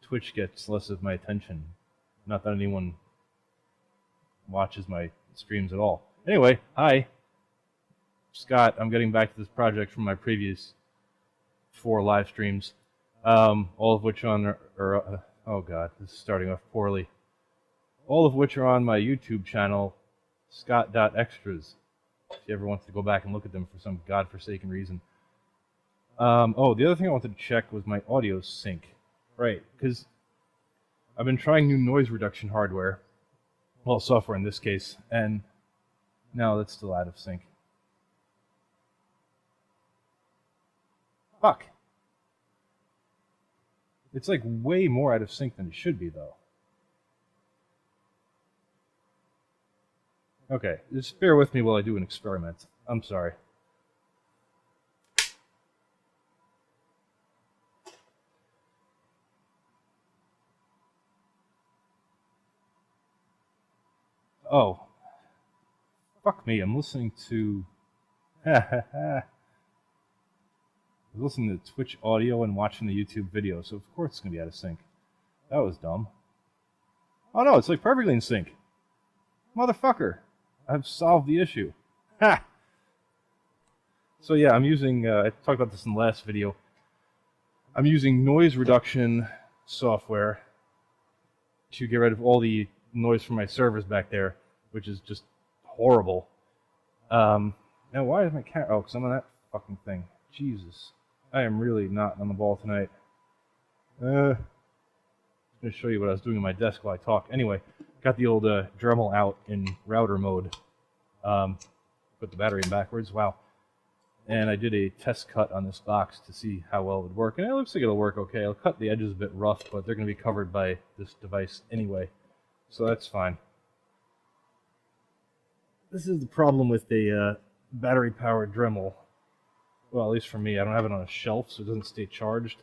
Twitch gets less of my attention. Not that anyone watches my streams at all. Anyway, hi. Scott, I'm getting back to this project from my previous 4 live streams, all of which on, oh god, this is starting off poorly. All of which are on my YouTube channel, scott.extras, if you ever wanted to go back and look at them for some godforsaken reason. Oh, the other thing I wanted to check was my audio sync. Right, because I've been trying new noise reduction hardware, well, software in this case, and now that's still out of sync. Fuck. It's like way more out of sync than it should be, though. Okay, just bear with me while I do an experiment. I'm sorry. Oh. Fuck me, I'm listening to... I was listening to Twitch audio and watching the YouTube video, so of course it's going to be out of sync. That was dumb. Oh no, it's like perfectly in sync. Motherfucker, I've solved the issue. Ha! So yeah, I'm using, I talked about this in the last video, I'm using noise reduction software to get rid of all the noise from my servers back there, which is just horrible. Now why is my camera, oh, because I'm on that fucking thing. Jesus. I am really not on the ball tonight. I'm going to show you what I was doing on my desk while I talk. Anyway, got the old Dremel out in router mode. Put the battery in backwards. Wow. And I did a test cut on this box to see how well it would work. And it looks like it'll work okay. I'll cut the edges a bit rough, but they're going to be covered by this device anyway. So that's fine. This is the problem with a battery-powered Dremel. Well, at least for me, I don't have it on a shelf, so it doesn't stay charged,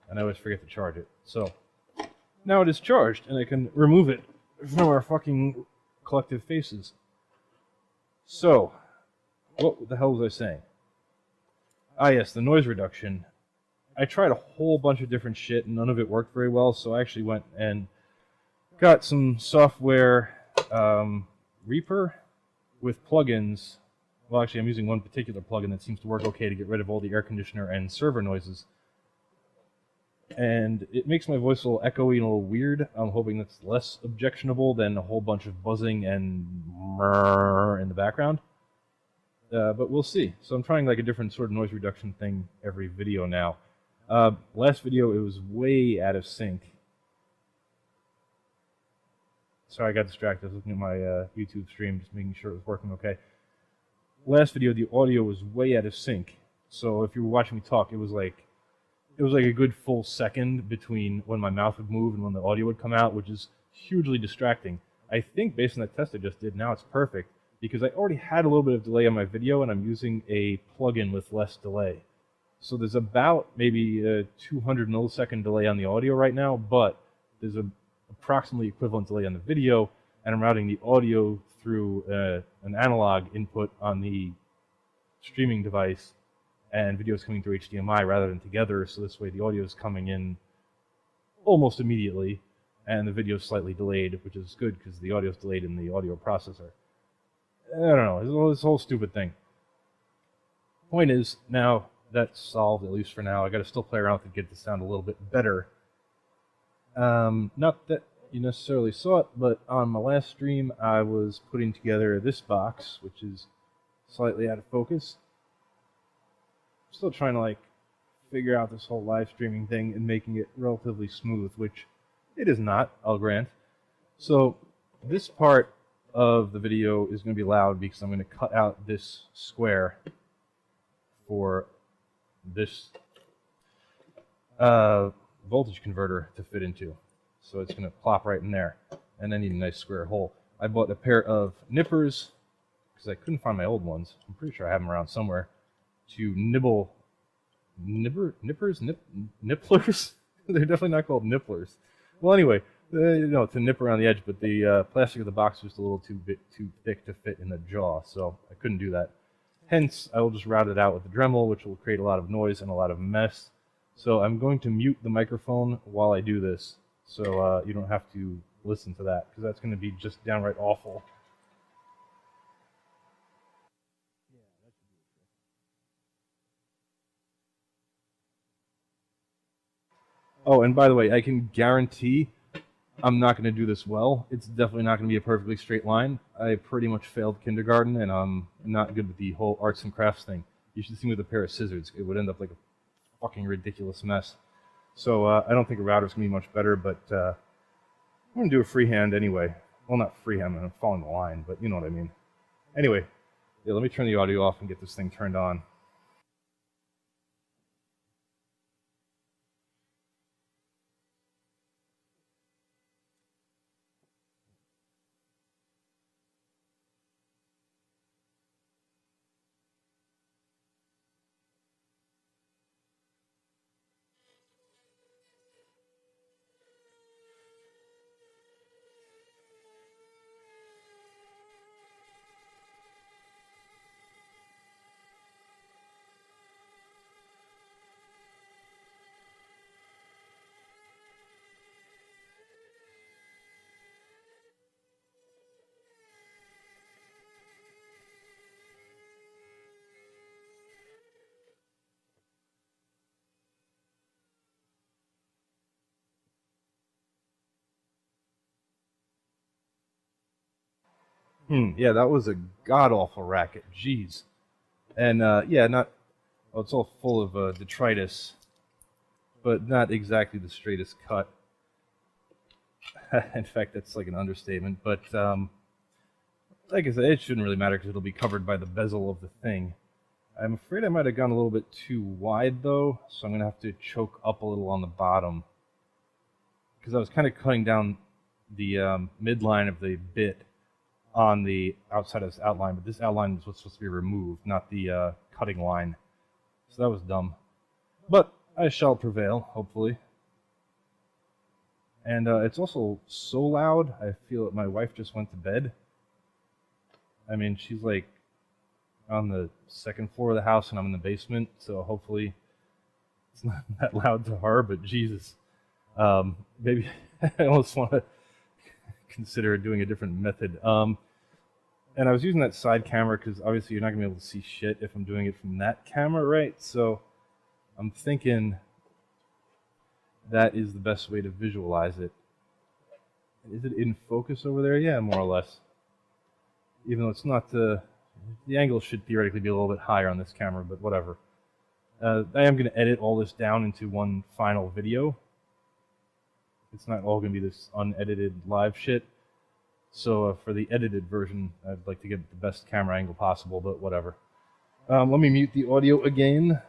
and I always forget to charge it. So, now it is charged, and I can remove it from our fucking collective faces. So, what the hell was I saying? Ah yes, the noise reduction. I tried a whole bunch of different shit, and none of it worked very well, so I actually went and got some software, Reaper, with plugins. Well, actually, I'm using one particular plugin that seems to work okay to get rid of all the air conditioner and server noises. And it makes my voice a little echoey and a little weird. I'm hoping that's less objectionable than a whole bunch of buzzing and murr in the background. But we'll see. So I'm trying like a different sort of noise reduction thing every video now. Last video, it was way out of sync. Sorry, I got distracted. I was looking at my YouTube stream, just making sure it was working okay. Last video, the audio was way out of sync. So if you were watching me talk, it was like a good full second between when my mouth would move and when the audio would come out, which is hugely distracting. I think based on that test I just did, now it's perfect because I already had a little bit of delay on my video and I'm using a plugin with less delay. So there's about maybe a 200 millisecond delay on the audio right now, but there's a approximately equivalent delay on the video, and I'm routing the audio through an analog input on the streaming device, and video is coming through HDMI rather than together, so this way the audio is coming in almost immediately, and the video is slightly delayed, which is good because the audio is delayed in the audio processor. I don't know, this whole stupid thing. Point is, now that's solved, at least for now. I got to still play around with it to get it to sound a little bit better. Not that you necessarily saw it, but on my last stream I was putting together this box, which is slightly out of focus. I'm still trying to like figure out this whole live streaming thing and making it relatively smooth, which it is not, I'll grant. So this part of the video is going to be loud because I'm going to cut out this square for this voltage converter to fit into. So it's going to plop right in there, and I need a nice square hole. I bought a pair of nippers, because I couldn't find my old ones. I'm pretty sure I have them around somewhere, to nibble, nipplers? They're definitely not called nipplers. Well, anyway, you know, to nip around the edge, but the plastic of the box was just a little too thick to fit in the jaw, so I couldn't do that. Hence, I will just route it out with the Dremel, which will create a lot of noise and a lot of mess. So I'm So I'm going to mute the microphone while I do this, so you don't have to listen to that, because that's going to be just downright awful. Oh, and by the way, I can guarantee I'm not going to do this well. It's definitely not going to be a perfectly straight line. I pretty much failed kindergarten, and I'm not good with the whole arts and crafts thing. You should see me with a pair of scissors. It would end up like a fucking ridiculous mess. So I don't think a router's going to be much better, but I'm going to do a freehand anyway. Well, not freehand, I'm following the line, but you know what I mean. Anyway, yeah, let me turn the audio off and get this thing turned on. Yeah, that was a god-awful racket. Jeez. And yeah, not. Well, it's all full of detritus, but not exactly the straightest cut. In fact, that's like an understatement. But like I said, it shouldn't really matter because it'll be covered by the bezel of the thing. I'm afraid I might have gone a little bit too wide though, so I'm going to have to choke up a little on the bottom. Because I was kind of cutting down the midline of the bit on the outside of this outline, but this outline was supposed to be removed, not the cutting line. So that was dumb. But I shall prevail, hopefully. And it's also so loud, I feel that my wife just went to bed. I mean, she's like on the second floor of the house and I'm in the basement, so hopefully it's not that loud to her, but Jesus. Maybe I almost want to consider doing a different method. And I was using that side camera because obviously you're not going to be able to see shit if I'm doing it from that camera, right? So I'm thinking that is the best way to visualize it. Is it in focus over there? Yeah, more or less. Even though it's not the angle should theoretically be a little bit higher on this camera, but whatever. I am going to edit all this down into one final video. It's not all going to be this unedited live shit. So for the edited version, I'd like to get the best camera angle possible, but whatever. Let me mute the audio again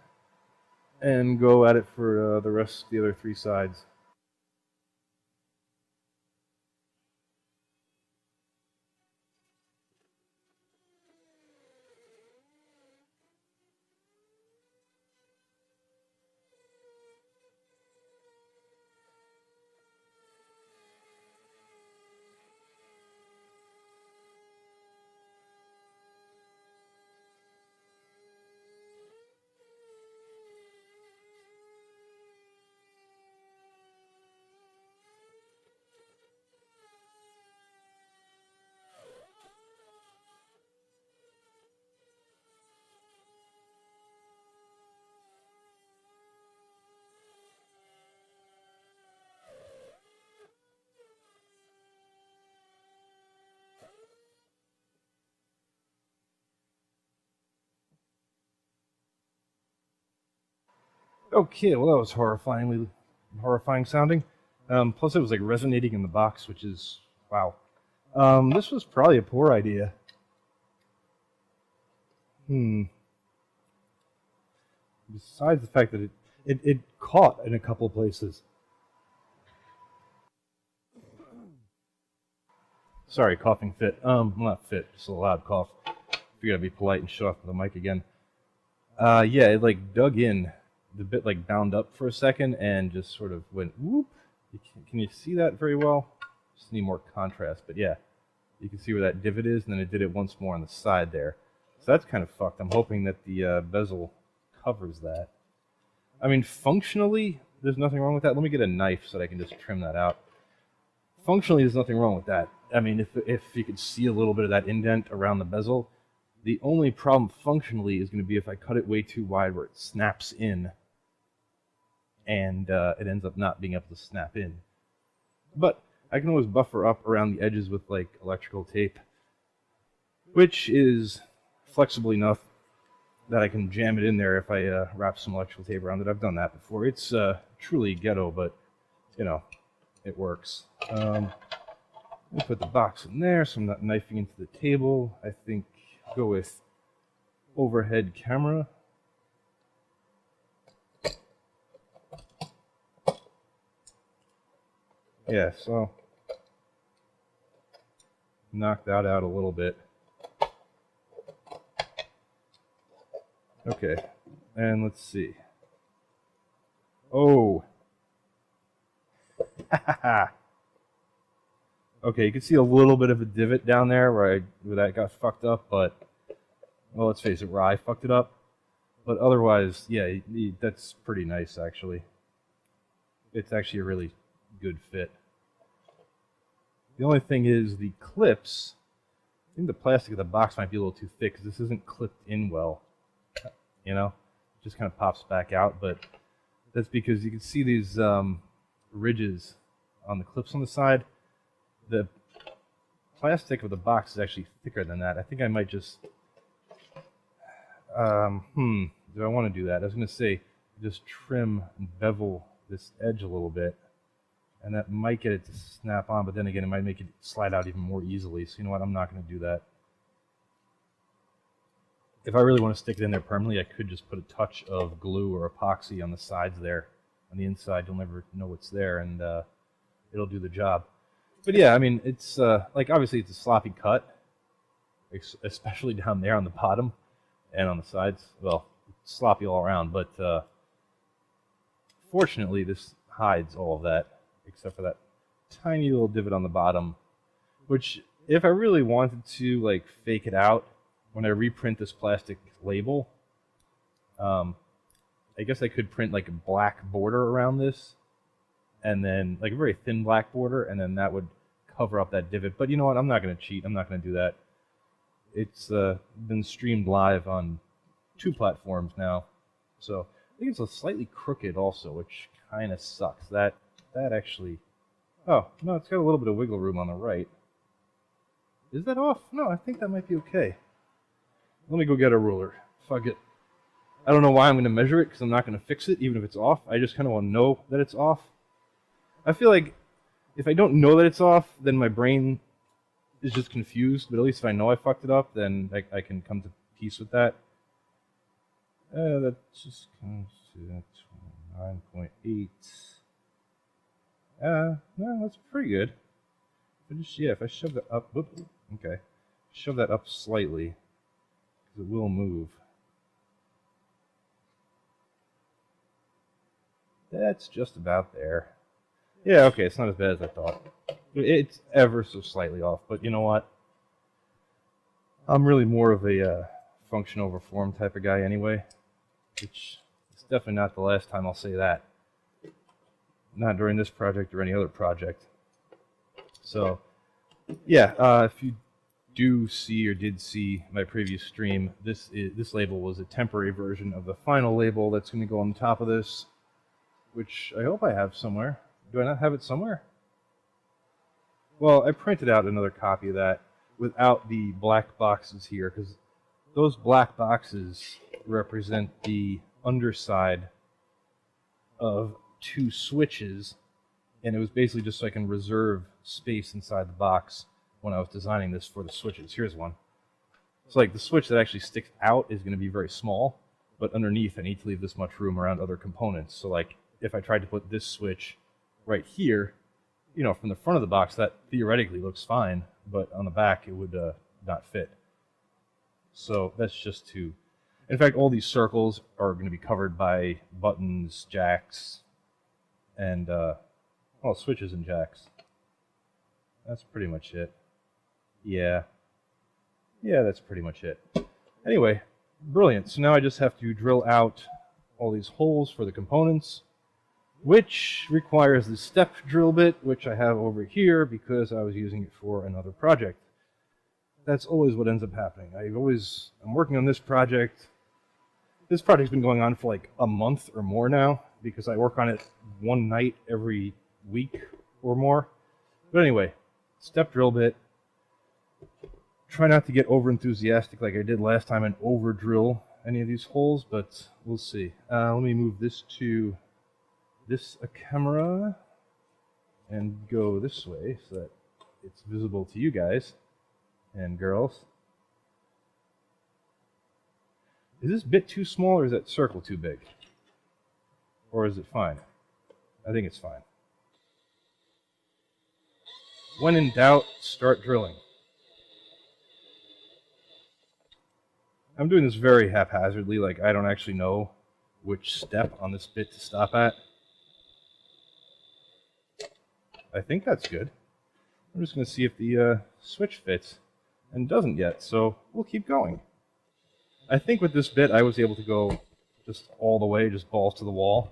and go at it for the rest of the other three sides. Okay, well that was horrifying sounding. Plus it was like resonating in the box, which is, wow. This was probably a poor idea. Besides the fact that it caught in a couple places. Sorry, coughing fit. Not fit, just a loud cough. Figured I'd be polite and show off the mic again. Yeah, it like dug in. The bit like bound up for a second and just sort of went whoop. Can you see that very well? Just need more contrast, but yeah. You can see where that divot is, and then it did it once more on the side there. So that's kind of fucked. I'm hoping that the bezel covers that. I mean, functionally, there's nothing wrong with that. Let me get a knife so that I can just trim that out. Functionally, there's nothing wrong with that. I mean, if you could see a little bit of that indent around the bezel, the only problem functionally is going to be if I cut it way too wide where it snaps in, and it ends up not being able to snap in. But I can always buffer up around the edges with like electrical tape, which is flexible enough that I can jam it in there if I wrap some electrical tape around it. I've done that before. It's truly ghetto, but you know, it works. Let me put the box in there so I'm not knifing into the table. I think I'll go with overhead camera. Yeah, so knock that out a little bit. Okay, and let's see. Oh. Okay, you can see a little bit of a divot down there where that got fucked up, but, well, let's face it, where I fucked it up. But otherwise, yeah, that's pretty nice, actually. It's actually a really good fit. The only thing is the clips, I think the plastic of the box might be a little too thick because this isn't clipped in well. You know, it just kind of pops back out, but that's because you can see these ridges on the clips on the side. The plastic of the box is actually thicker than that. I think I might just, do I want to do that? I was going to say, just trim and bevel this edge a little bit, and that might get it to snap on, but then again, it might make it slide out even more easily, so you know what, I'm not going to do that. If I really want to stick it in there permanently, I could just put a touch of glue or epoxy on the sides there. On the inside, you'll never know what's there, and it'll do the job. But yeah, I mean, it's like obviously it's a sloppy cut, especially down there on the bottom and on the sides. Well, it's sloppy all around, but fortunately, this hides all of that, except for that tiny little divot on the bottom, which if I really wanted to like fake it out, when I reprint this plastic label, I guess I could print like a black border around this, and then like a very thin black border, and then that would cover up that divot. But you know what? I'm not going to cheat. I'm not going to do that. It's been streamed live on 2 platforms now, so I think it's slightly crooked also, which kind of sucks. That actually, oh no, it's got a little bit of wiggle room on the right. Is that off? No, I think that might be okay. Let me go get a ruler. Fuck it. I don't know why I'm going to measure it, because I'm not going to fix it, even if it's off. I just kind of want to know that it's off. I feel like if I don't know that it's off, then my brain is just confused. But at least if I know I fucked it up, then I can come to peace with that. That just comes to 9.8. No, that's pretty good. If I shove that up, whoop, okay, shove that up slightly, because it will move. That's just about there. Yeah, okay, it's not as bad as I thought. It's ever so slightly off, but you know what? I'm really more of a function over form type of guy anyway, which is definitely not the last time I'll say that. Not during this project or any other project. So, yeah, if you do see or did see my previous stream, this label was a temporary version of the final label that's going to go on the top of this, which I hope I have somewhere. Do I not have it somewhere? Well, I printed out another copy of that without the black boxes here, because those black boxes represent the underside of 2 switches, and it was basically just so I can reserve space inside the box when I was designing this for the switches. Here's one. So like the switch that actually sticks out is going to be very small, but underneath I need to leave this much room around other components. So like if I tried to put this switch right here, you know, from the front of the box, that theoretically looks fine, but on the back it would not fit. So that's just to, in fact, all these circles are going to be covered by buttons, jacks, and well, switches and jacks. That's pretty much it. Yeah, that's pretty much it. Anyway, brilliant. So now I just have to drill out all these holes for the components, which requires the step drill bit, which I have over here because I was using it for another project. That's always what ends up happening. I'm working on this project. This project's been going on for like a month or more now because I work on it one night every week or more. But anyway, step drill bit. Try not to get over enthusiastic like I did last time and over drill any of these holes, but we'll see. Let me move this to this camera and go this way so that it's visible to you guys and girls. Is this bit too small or is that circle too big? Or is it fine? I think it's fine. When in doubt, start drilling. I'm doing this very haphazardly, like I don't actually know which step on this bit to stop at. I think that's good. I'm just going to see if the switch fits, and it doesn't yet, so we'll keep going. I think with this bit I was able to go just all the way, just balls to the wall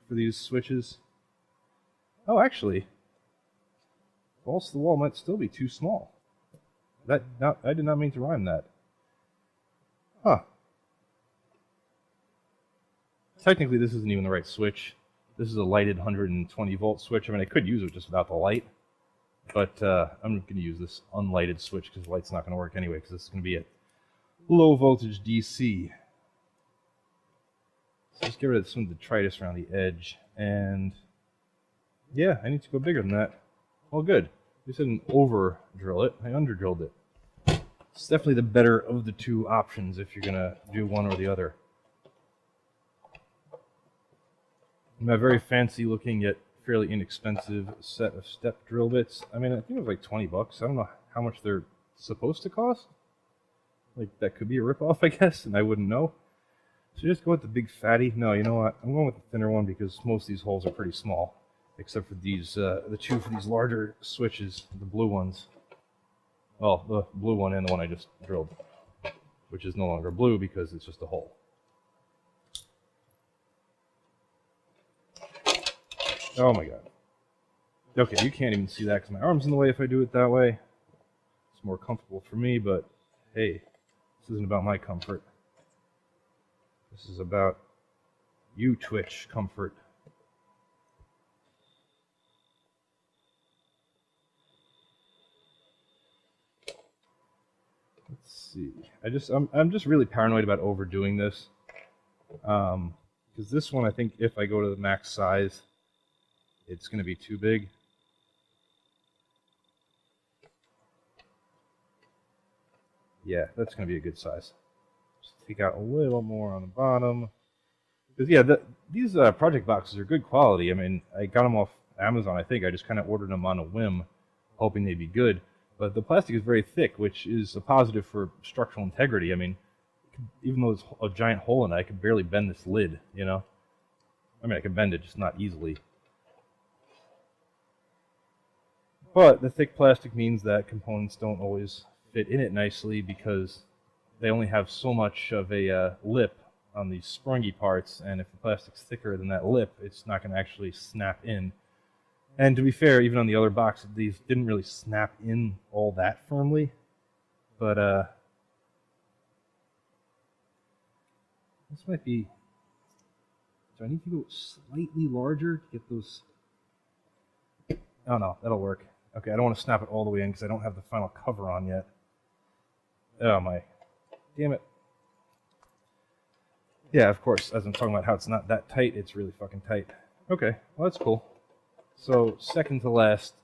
for these switches. Oh, actually, balls to the wall might still be too small. I did not mean to rhyme that. Huh. Technically this isn't even the right switch. This is a lighted 120 volt switch. I mean, I could use it just without the light, but I'm going to use this unlighted switch because the light's not going to work anyway because this is going to be at low voltage DC. So just get rid of some detritus around the edge, and yeah, I need to go bigger than that. Well, good. You didn't over drill it, I under drilled it. It's definitely the better of the two options if you're going to do one or the other. My very fancy looking yet fairly inexpensive set of step drill bits. I mean, I think it was like 20 bucks. I don't know how much they're supposed to cost. Like, that could be a ripoff, I guess, and I wouldn't know. So just go with the big fatty. No, you know what? I'm going with the thinner one because most of these holes are pretty small, except for these, the two for these larger switches, the blue ones. Well, the blue one and the one I just drilled, which is no longer blue because it's just a hole. Oh my god. Okay, you can't even see that because my arm's in the way if I do it that way. It's more comfortable for me, but hey, this isn't about my comfort. This is about you, Twitch comfort. Let's see. I'm just really paranoid about overdoing this. Because this one, I think if I go to the max size, it's going to be too big. Yeah, that's going to be a good size. Just take out a little more on the bottom. Because yeah, these project boxes are good quality. I mean, I got them off Amazon, I think. I just kind of ordered them on a whim, hoping they'd be good. But the plastic is very thick, which is a positive for structural integrity. I mean, even though there's a giant hole in it, I could barely bend this lid, you know? I mean, I can bend it, just not easily. But the thick plastic means that components don't always fit in it nicely because they only have so much of a lip on these springy parts, and if the plastic's thicker than that lip, it's not going to actually snap in. And to be fair, even on the other box, these didn't really snap in all that firmly. But this might be... Do I need to go slightly larger to get those... Oh no, that'll work. Okay, I don't want to snap it all the way in because I don't have the final cover on yet. Oh my. Damn it. Yeah, of course, as I'm talking about how it's not that tight, it's really fucking tight. Okay, well that's cool. So, second to last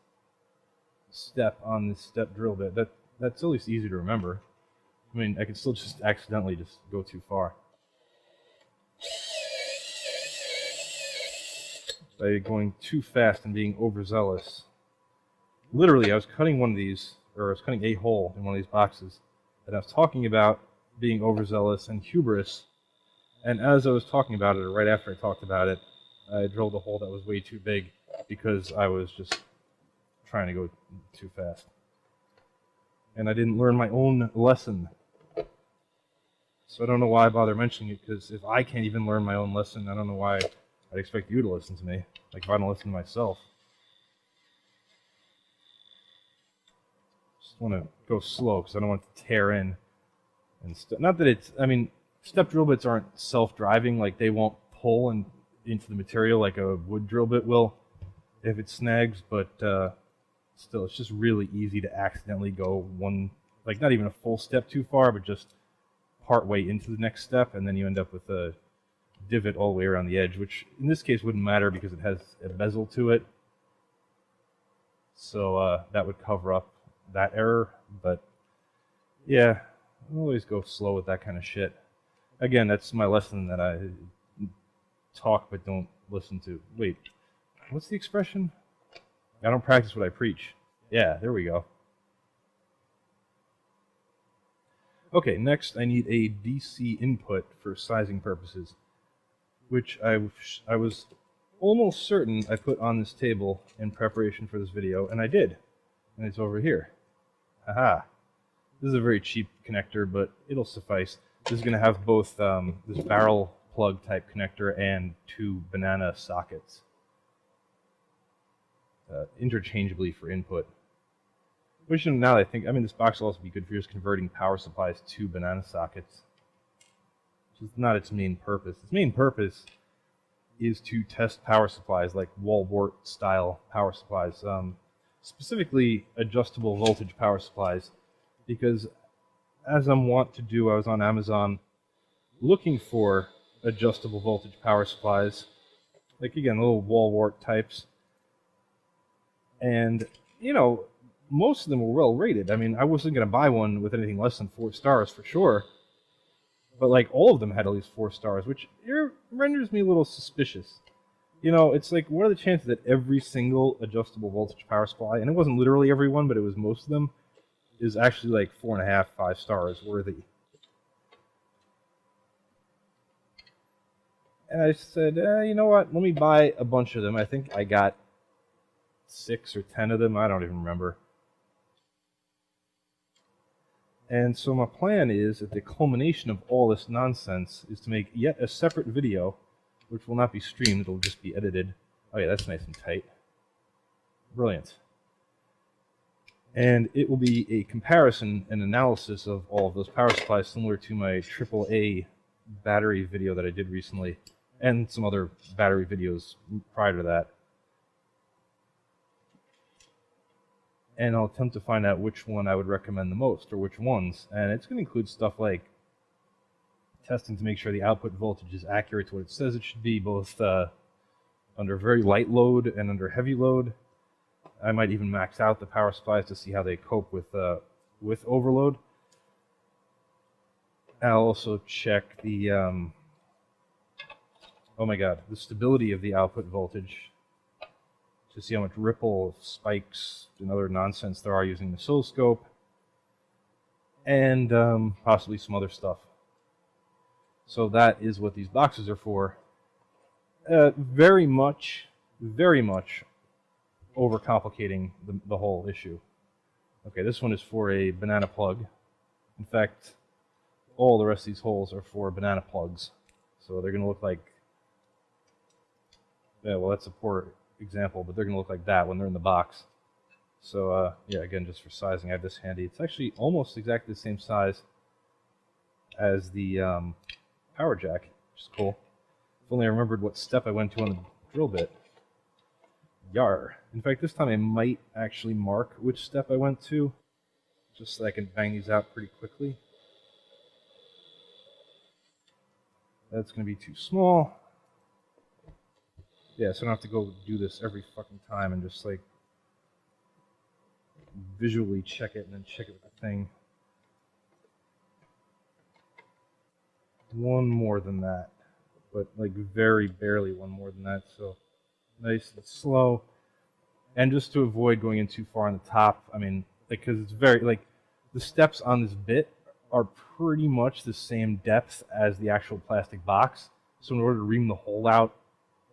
step on this step drill bit. That's at least easy to remember. I mean, I can still just accidentally just go too far. By going too fast and being overzealous. Literally, I was cutting one of these, or I was cutting a hole in one of these boxes, and I was talking about being overzealous and hubris, and as I was talking about it, or right after I talked about it, I drilled a hole that was way too big because I was just trying to go too fast. And I didn't learn my own lesson. So I don't know why I bother mentioning it, because if I can't even learn my own lesson, I don't know why I'd expect you to listen to me. Like, if I don't listen to myself. Just want to go slow, because I don't want it to tear in. And not that it's, I mean, step drill bits aren't self-driving, like they won't pull into the material like a wood drill bit will if it snags, but still, it's just really easy to accidentally go one, like not even a full step too far, but just part way into the next step, and then you end up with a divot all the way around the edge, which in this case wouldn't matter because it has a bezel to it. So that would cover up that error, but yeah, I always go slow with that kind of shit. Again, that's my lesson that I talk but don't listen to. Wait, what's the expression? I don't practice what I preach. Yeah, there we go. Okay, next I need a DC input for sizing purposes, which I was almost certain I put on this table in preparation for this video, and I did. And it's over here. Haha. This is a very cheap connector, but it'll suffice. This is going to have both this barrel plug type connector and two banana sockets interchangeably for input. Which, now that I think, I mean, this box will also be good for just converting power supplies to banana sockets, which is not its main purpose. Its main purpose is to test power supplies, like wall wart style power supplies, specifically adjustable voltage power supplies, because as I'm wont to do, I was on Amazon looking for adjustable voltage power supplies, like again, little wall wart types, and you know, most of them were well rated. I mean, I wasn't going to buy one with anything less than 4 stars for sure, but like all of them had at least 4 stars, which renders me a little suspicious. You know, it's like, what are the chances that every single adjustable voltage power supply, and it wasn't literally every one, but it was most of them, is actually like 4.5, 5 stars worthy? And I said, you know what, let me buy a bunch of them. I think I got 6 or 10 of them, I don't even remember. And so my plan is that the culmination of all this nonsense is to make yet a separate video, which will not be streamed, it'll just be edited. Oh yeah, that's nice and tight. Brilliant. And it will be a comparison and analysis of all of those power supplies, similar to my AAA battery video that I did recently, and some other battery videos prior to that. And I'll attempt to find out which one I would recommend the most, or which ones. And it's going to include stuff like testing to make sure the output voltage is accurate to what it says it should be, both under very light load and under heavy load. I might even max out the power supplies to see how they cope with overload. I'll also check the oh my god, the stability of the output voltage, to see how much ripple, spikes, and other nonsense there are using the oscilloscope, and possibly some other stuff. So that is what these boxes are for. Very much overcomplicating the whole issue. Okay, this one is for a banana plug. In fact, all the rest of these holes are for banana plugs. So they're going to look like, yeah, well, that's a poor example, but they're going to look like that when they're in the box. So yeah, again, just for sizing, I have this handy. It's actually almost exactly the same size as the power jack, which is cool. If only I remembered what step I went to on the drill bit. Yar. In fact, this time I might actually mark which step I went to, just so I can bang these out pretty quickly. That's going to be too small. Yeah, so I don't have to go do this every fucking time and just like visually check it and then check it with the thing. One more than that, but like very barely one more than that, so nice and slow. And just to avoid going in too far on the top, I mean, because it's very, like, the steps on this bit are pretty much the same depth as the actual plastic box, so in order to ream the hole out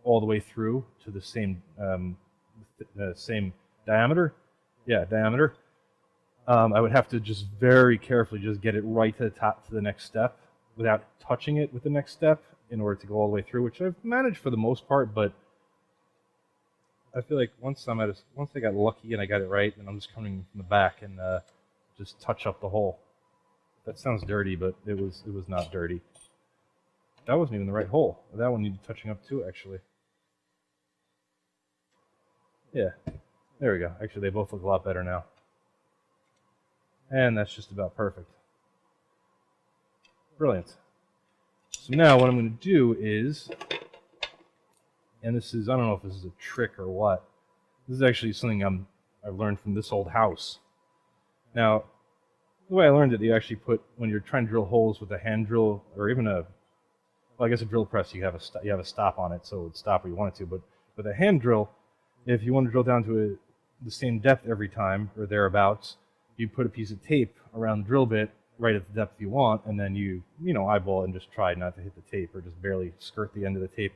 all the way through to the same same diameter, I would have to just very carefully just get it right to the top to the next step, without touching it with the next step in order to go all the way through, which I've managed for the most part, but I feel like once I got lucky and I got it right, then I'm just coming from the back and just touch up the hole. That sounds dirty, but it was not dirty. That wasn't even the right hole. That one needed touching up too, actually. Yeah, there we go. Actually, they both look a lot better now. And that's just about perfect. Brilliant. So now what I'm going to do is, and this is, I don't know if this is a trick or what, this is actually something I've learned from this old house. Now, the way I learned it, you actually put, when you're trying to drill holes with a hand drill, or even well, I guess a drill press, you have a stop on it, so it would stop where you want it to, but with a hand drill, if you want to drill down to the same depth every time, or thereabouts, you put a piece of tape around the drill bit right at the depth you want, and then you eyeball it and just try not to hit the tape, or just barely skirt the end of the tape.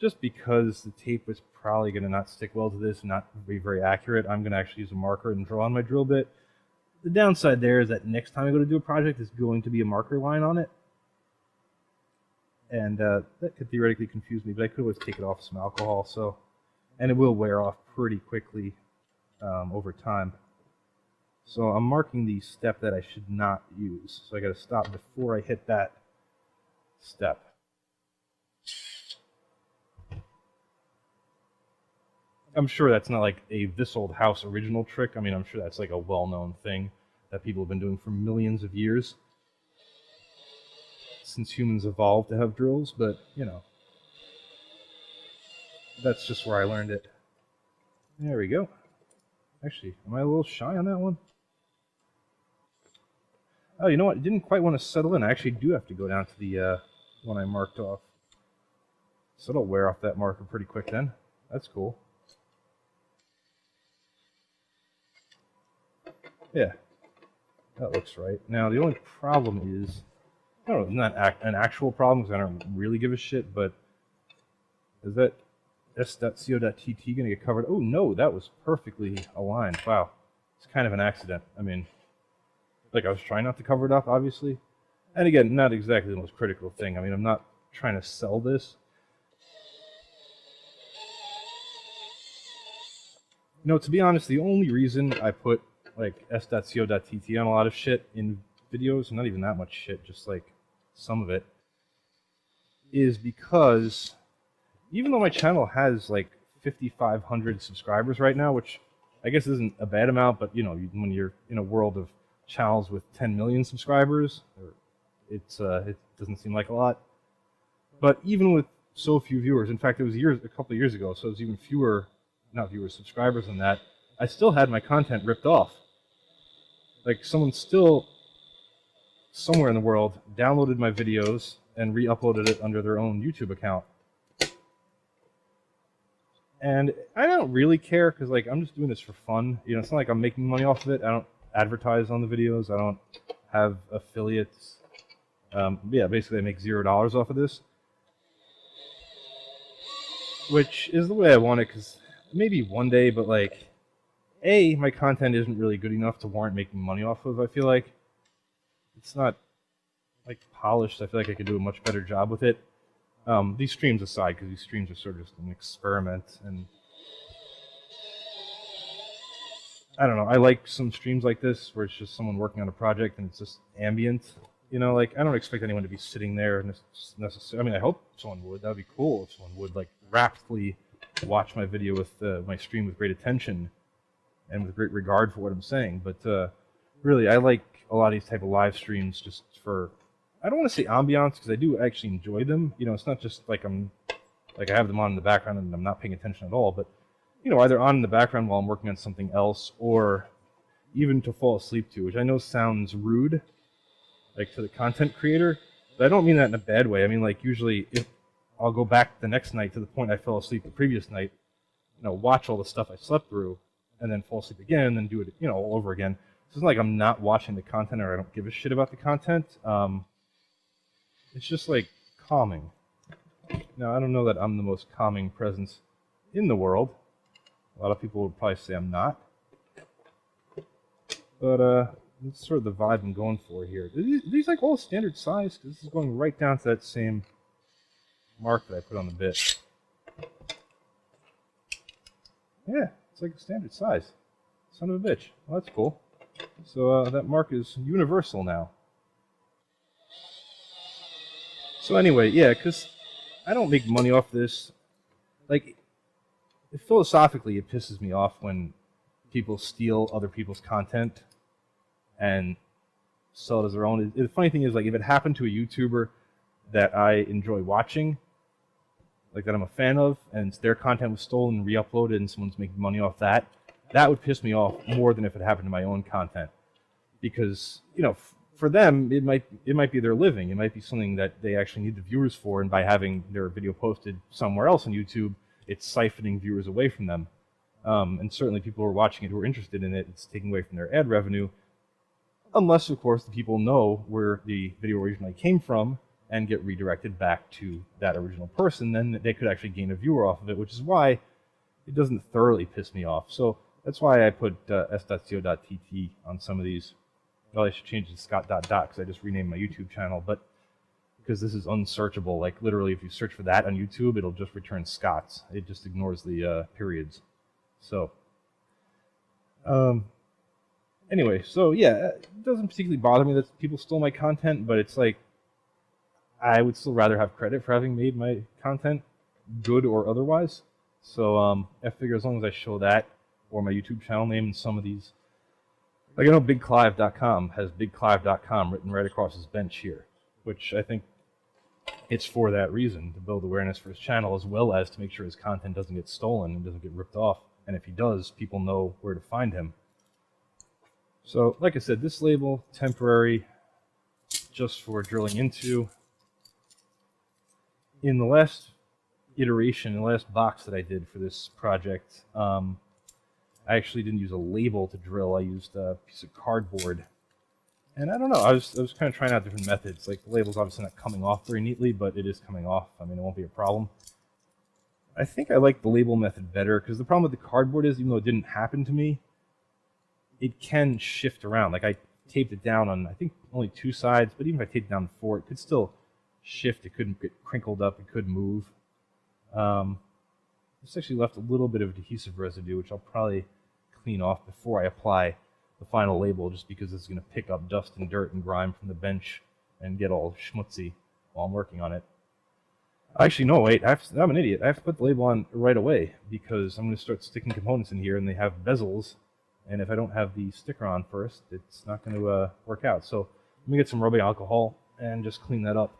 Just because the tape is probably going to not stick well to this and not be very accurate, I'm going to actually use a marker and draw on my drill bit. The downside there is that next time I go to do a project, there's going to be a marker line on it. And that could theoretically confuse me, but I could always take it off with some alcohol, so, and it will wear off pretty quickly over time. So I'm marking the step that I should not use. So I got to stop before I hit that step. I'm sure that's not like a this old house original trick. I mean, I'm sure that's like a well-known thing that people have been doing for millions of years since humans evolved to have drills, but, you know, that's just where I learned it. There we go. Actually, am I a little shy on that one? Oh, you know what? It didn't quite want to settle in. I actually do have to go down to the one I marked off. So it'll wear off that marker pretty quick then. That's cool. Yeah, that looks right. Now, the only problem is, I don't know, not an actual problem because I don't really give a shit, but is that s.co.tt going to get covered? Oh, no, that was perfectly aligned. Wow. It's kind of an accident. I mean, like, I was trying not to cover it up, obviously. And again, not exactly the most critical thing. I mean, I'm not trying to sell this. You know, to be honest, the only reason I put, like, s.co.tt on a lot of shit in videos, not even that much shit, just, like, some of it, is because even though my channel has, like, 5,500 subscribers right now, which I guess isn't a bad amount, but, you know, when you're in a world of channels with 10 million subscribers, it doesn't seem like a lot. But even with so few viewers, in fact, it was a couple of years ago, so it was even fewer, not viewers, subscribers than that, I still had my content ripped off. Like, someone still, somewhere in the world, downloaded my videos and re-uploaded it under their own YouTube account. And I don't really care, because, like, I'm just doing this for fun. You know, it's not like I'm making money off of it. I don't advertise on the videos. I don't have affiliates. Yeah, basically I make $0 off of this. Which is the way I want it, because maybe one day, but, like, A, my content isn't really good enough to warrant making money off of, I feel like. It's not, like, polished. I feel like I could do a much better job with it. These streams aside, because these streams are sort of just an experiment, and I don't know, I like some streams like this, where it's just someone working on a project, and it's just ambient, you know, like, I don't expect anyone to be sitting there necessarily. I mean, I hope someone would. That would be cool if someone would, like, raptly watch my video with, my stream with great attention, and with great regard for what I'm saying, but, really, I like a lot of these type of live streams just for, I don't want to say ambiance, because I do actually enjoy them. You know, it's not just like I have them on in the background and I'm not paying attention at all, but, you know, either on in the background while I'm working on something else, or even to fall asleep to, which I know sounds rude, like, to the content creator, but I don't mean that in a bad way. I mean, like, usually if I'll go back the next night to the point I fell asleep the previous night, you know, watch all the stuff I slept through, and then fall asleep again, and then do it, you know, all over again. So it's not like I'm not watching the content, or I don't give a shit about the content. It's just, like, calming. Now, I don't know that I'm the most calming presence in the world. A lot of people would probably say I'm not. But, That's sort of the vibe I'm going for here. Are these like all standard size? Because this is going right down to that same mark that I put on the bit. Yeah, it's like a standard size. Son of a bitch. Well, that's cool. So that mark is universal now. So anyway, yeah, because I don't make money off this. Like, philosophically, it pisses me off when people steal other people's content and sell it as their own. The funny thing is, like, if it happened to a YouTuber that I enjoy watching, like that I'm a fan of, and their content was stolen and re-uploaded and someone's making money off that, that would piss me off more than if it happened to my own content. Because, you know, for them, it might be their living. It might be something that they actually need the viewers for, and by having their video posted somewhere else on YouTube, it's siphoning viewers away from them. And certainly people who are watching it who are interested in it, it's taking away from their ad revenue. Unless, of course, the people know where the video originally came from and get redirected back to that original person, then they could actually gain a viewer off of it, which is why it doesn't thoroughly piss me off. So that's why I put s.co.tt on some of these. Well, I should change it to scott.dot because I just renamed my YouTube channel, but because this is unsearchable. Like, literally, if you search for that on YouTube, it'll just return Scott's. It just ignores the periods. So, anyway, so yeah, it doesn't particularly bother me that people stole my content, but it's like, I would still rather have credit for having made my content, good or otherwise. So, I figure as long as I show that, or my YouTube channel name in some of these, like I know BigClive.com has BigClive.com written right across his bench here, which I think it's for that reason, to build awareness for his channel, as well as to make sure his content doesn't get stolen and doesn't get ripped off. And if he does, people know where to find him. So, like I said, this label, temporary, just for drilling into. In the last iteration, the last box that I did for this project, I actually didn't use a label to drill. I used a piece of cardboard. And I don't know, I was kind of trying out different methods. Like, the label's obviously not coming off very neatly, but it is coming off. I mean, it won't be a problem. I think I like the label method better, because the problem with the cardboard is, even though it didn't happen to me, it can shift around. Like, I taped it down on, I think, only 2 sides, but even if I taped it down 4, it could still shift. It couldn't get crinkled up. It could move. This actually left a little bit of adhesive residue, which I'll probably clean off before I apply the final label, just because it's going to pick up dust and dirt and grime from the bench and get all schmutzy while I'm working on it. Actually, no, wait, I'm an idiot. I have to put the label on right away, because I'm going to start sticking components in here, and they have bezels, and if I don't have the sticker on first, it's not going to work out. So let me get some rubbing alcohol and just clean that up.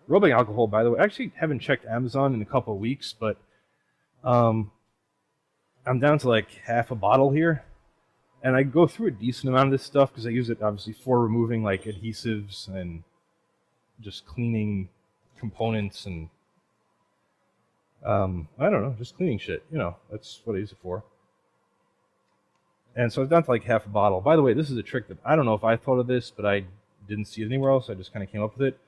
Rubbing alcohol, by the way, I actually haven't checked Amazon in a couple of weeks, but I'm down to like half a bottle here, and I go through a decent amount of this stuff because I use it obviously for removing like adhesives and just cleaning components and I don't know, just cleaning shit. You know, that's what I use it for. And so I'm down to like half a bottle. By the way, this is a trick that I don't know if I thought of this, but I didn't see it anywhere else. I just kind of came up with it.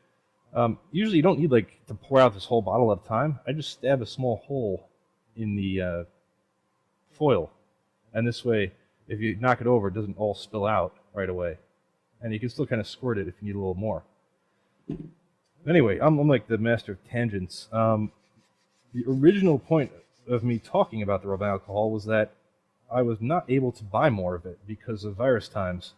Usually you don't need like to pour out this whole bottle at a time. I just stab a small hole in the foil, and this way, if you knock it over, it doesn't all spill out right away, and you can still kind of squirt it if you need a little more. Anyway, I'm like the master of tangents. The original point of me talking about the rubbing alcohol was that I was not able to buy more of it because of virus times.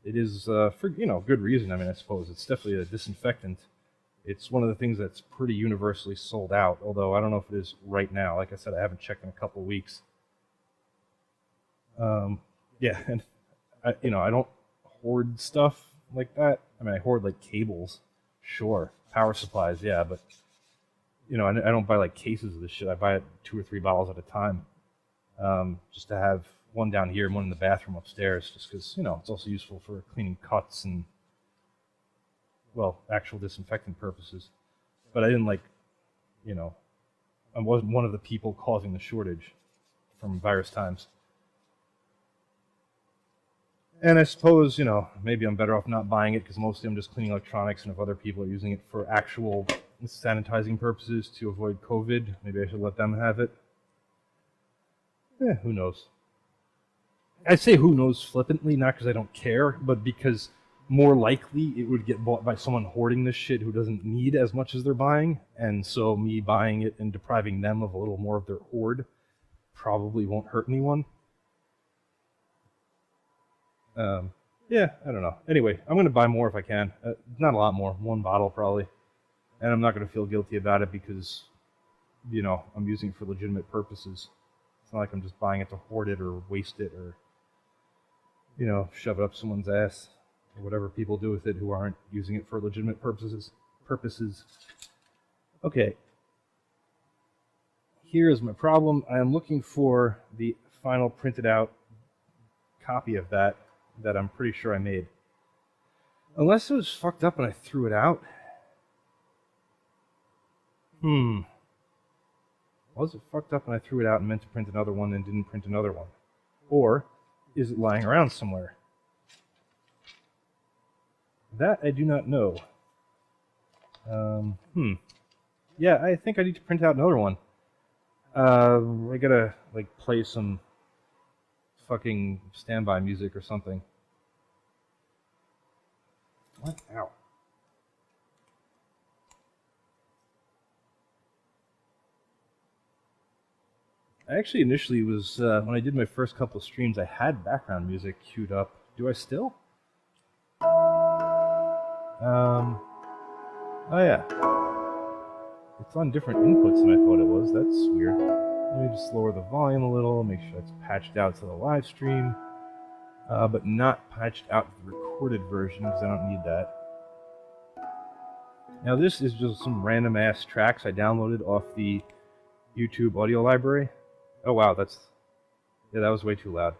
It is, for, you know, good reason. I mean, I suppose it's definitely a disinfectant. It's one of the things that's pretty universally sold out, although I don't know if it is right now. Like I said, I haven't checked in a couple of weeks. Yeah, and I don't hoard stuff like that. I mean, I hoard like cables, sure, power supplies, yeah, but I don't buy like cases of this shit. I buy it 2 or 3 bottles at a time, just to have one down here and one in the bathroom upstairs, just because, it's also useful for cleaning cuts and, well, actual disinfectant purposes. But I didn't I wasn't one of the people causing the shortage from virus times. And I suppose, maybe I'm better off not buying it, because mostly I'm just cleaning electronics, and if other people are using it for actual sanitizing purposes to avoid COVID, maybe I should let them have it. Who knows? I say who knows flippantly, not because I don't care, but because more likely it would get bought by someone hoarding this shit who doesn't need as much as they're buying, and so me buying it and depriving them of a little more of their hoard probably won't hurt anyone. Yeah, I don't know. Anyway, I'm going to buy more if I can. Not a lot more. 1 bottle probably. And I'm not going to feel guilty about it because, you know, I'm using it for legitimate purposes. It's not like I'm just buying it to hoard it or waste it or, you know, shove it up someone's ass or whatever people do with it who aren't using it for legitimate purposes. Okay. Here's my problem. I am looking for the final printed out copy of that I'm pretty sure I made. Unless it was fucked up and I threw it out. Was it fucked up and I threw it out and meant to print another one and didn't print another one? Or is it lying around somewhere? That I do not know. Yeah, I think I need to print out another one. I gotta, like, play some fucking standby music or something. What? Ow. I actually initially was, when I did my first couple of streams, I had background music queued up. Do I still? Oh yeah. It's on different inputs than I thought it was. That's weird. Let me just lower the volume a little, make sure it's patched out to the live stream, but not patched out to the recorded version because I don't need that. Now this is just some random ass tracks I downloaded off the YouTube audio library. Oh wow, that was way too loud.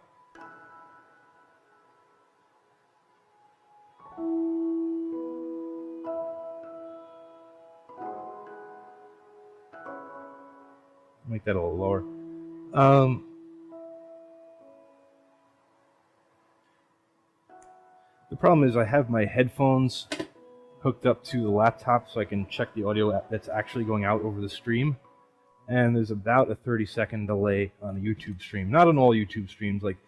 Make that a little lower. The problem is I have my headphones hooked up to the laptop so I can check the audio that's actually going out over the stream. And there's about a 30-second delay on a YouTube stream. Not on all YouTube streams. Like,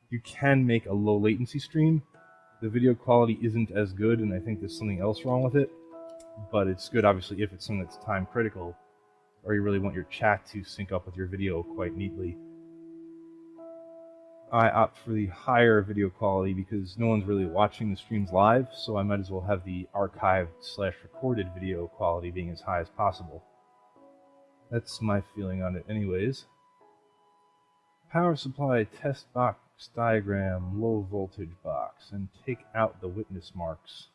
you can make a low latency stream. The video quality isn't as good, and I think there's something else wrong with it. But it's good, obviously, if it's something that's time critical, or you really want your chat to sync up with your video quite neatly. I opt for the higher video quality because no one's really watching the streams live, so I might as well have the archived/recorded video quality being as high as possible. That's my feeling on it anyways. Power supply test box diagram, low voltage box, and take out the witness marks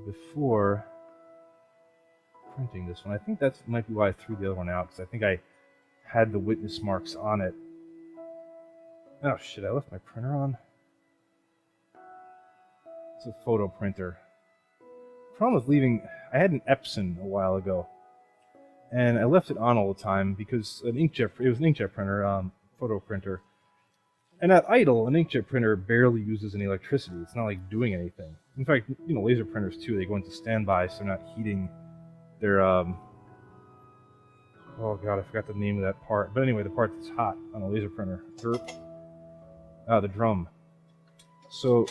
before printing this one. I think that might be why I threw the other one out, because I think I had the witness marks on it. Oh shit, I left my printer on. It's a photo printer. Problem with leaving, I had an Epson a while ago, and I left it on all the time because it was an inkjet printer, photo printer. And at idle, an inkjet printer barely uses any electricity. It's not like doing anything. In fact, you know, laser printers too, they go into standby, so they're not heating their, oh god, I forgot the name of that part. But anyway, the part that's hot on a laser printer. The drum. So,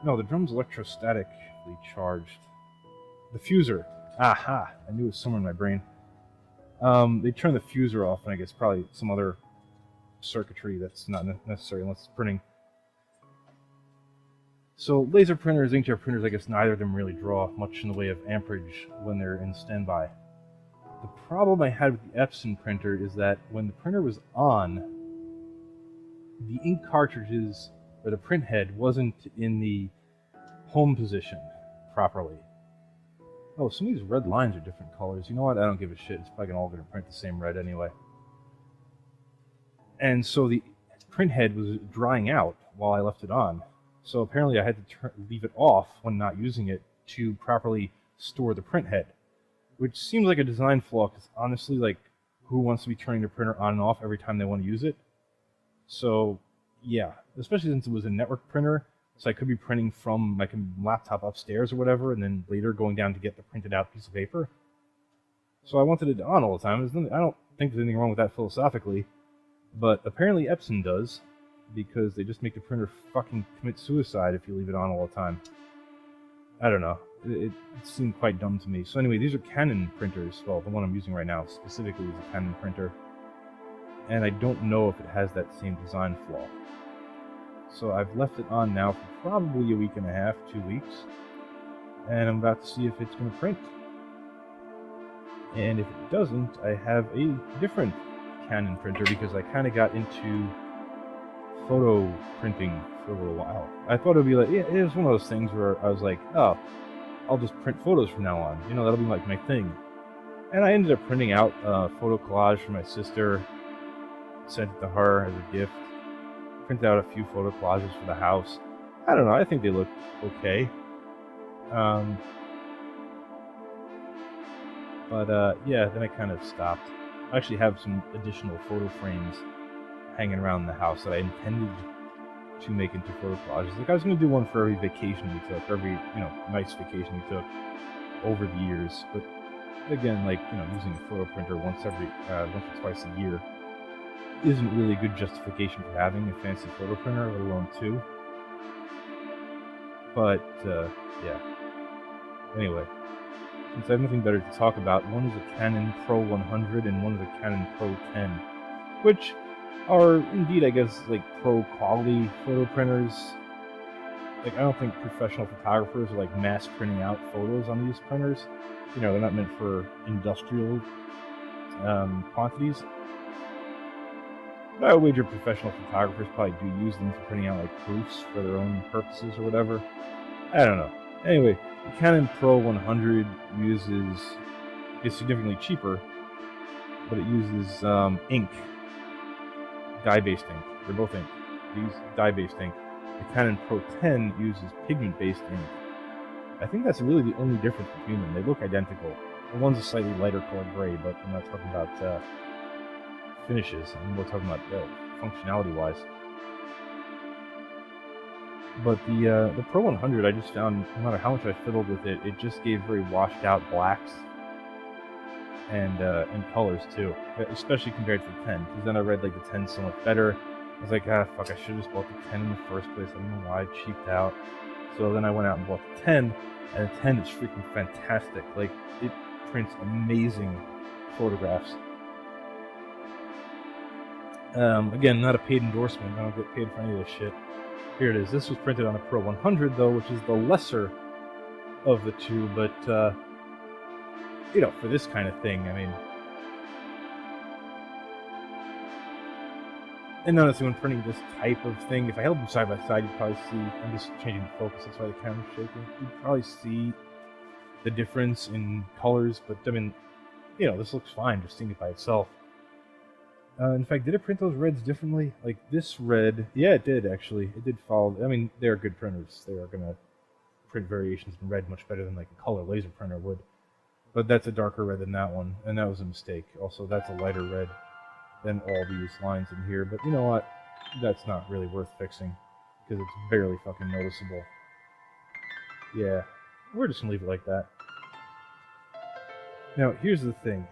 no, the drum's electrostatically charged. The fuser. Aha! I knew it was somewhere in my brain. They turn the fuser off, and I guess probably some other circuitry that's not necessary unless it's printing. So laser printers, inkjet printers, I guess neither of them really draw much in the way of amperage when they're in standby. The problem I had with the Epson printer is that when the printer was on, the ink cartridges, or the print head, wasn't in the home position properly. Oh, some of these red lines are different colors. You know what? I don't give a shit. It's probably all going to print the same red anyway. And so the print head was drying out while I left it on. So apparently I had to leave it off when not using it to properly store the print head. Which seems like a design flaw, because honestly, like, who wants to be turning their printer on and off every time they want to use it? So, yeah. Especially since it was a network printer, so I could be printing from my laptop upstairs or whatever, and then later going down to get the printed out piece of paper. So I wanted it on all the time. I don't think there's anything wrong with that philosophically, but apparently Epson does, because they just make the printer fucking commit suicide if you leave it on all the time. I don't know. It seemed quite dumb to me. So anyway, these are Canon printers. Well, the one I'm using right now specifically is a Canon printer. And I don't know if it has that same design flaw. So I've left it on now for probably a week and a half, 2 weeks. And I'm about to see if it's going to print. And if it doesn't, I have a different Canon printer because I kind of got into photo printing for a little while. I thought it would be like, yeah, it was one of those things where I was like, oh, I'll just print photos from now on. You know, that'll be like my thing. And I ended up printing out a photo collage for my sister, sent it to her as a gift, printed out a few photo collages for the house. I don't know, I think they look okay. Yeah, then I kind of stopped. I actually have some additional photo frames hanging around the house that I intended to make into photo collages. Like I was going to do one for every vacation we took, every nice vacation we took over the years. But again, like using a photo printer once or twice a year isn't really a good justification for having a fancy photo printer, let alone two. But yeah. Anyway, since I have nothing better to talk about, one is a Canon Pro 100 and one is a Canon Pro 10, which are indeed, I guess, like pro quality photo printers. Like I don't think professional photographers are like mass printing out photos on these printers. They're not meant for industrial quantities. But I wager professional photographers probably do use them for printing out like proofs for their own purposes or whatever. I don't know. Anyway, the Canon Pro 100 is significantly cheaper, but it uses ink. Dye-based ink. They're both ink. They use dye-based ink. The Canon Pro 10 uses pigment-based ink. I think that's really the only difference between them. They look identical. The one's a slightly lighter colored gray, but I'm not talking about finishes. I'm more talking about functionality-wise. But the Pro 100, I just found, no matter how much I fiddled with it, it just gave very washed-out blacks. And colors too, especially compared to the 10, because then I read like the 10 so much better. I was like, fuck, I should have just bought the 10 in the first place. I don't know why I cheaped out. So then I went out and bought the 10, and the 10 is freaking fantastic. Like, it prints amazing photographs. Again, not a paid endorsement. I don't get paid for any of this shit. Here it is. This was printed on a Pro 100 though, which is the lesser of the two, but for this kind of thing, I mean, and honestly, when printing this type of thing, if I held them side by side, you'd probably see, I'm just changing the focus, that's why the camera's shaking, you'd probably see the difference in colors, but I mean, this looks fine, just seeing it by itself. In fact, did it print those reds differently? Like this red, yeah, it did actually, it did follow, I mean, they're good printers, they are going to print variations in red much better than like a color laser printer would. But that's a darker red than that one, and that was a mistake. Also, that's a lighter red than all these lines in here. But you know what? That's not really worth fixing, because it's barely fucking noticeable. Yeah, we're just gonna leave it like that. Now, here's the thing.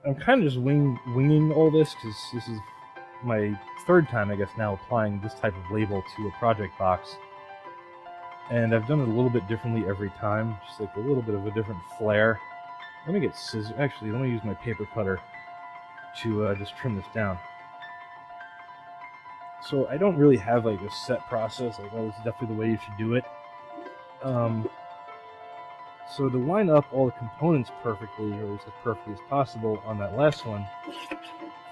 I'm kind of just winging all this, because this is my third time, I guess, now applying this type of label to a project box. And I've done it a little bit differently every time, just like a little bit of a different flair. Let me get scissors. Actually, let me use my paper cutter to just trim this down. So I don't really have like a set process, like, oh, this is definitely the way you should do it. So to line up all the components perfectly, or as perfectly as possible on that last one,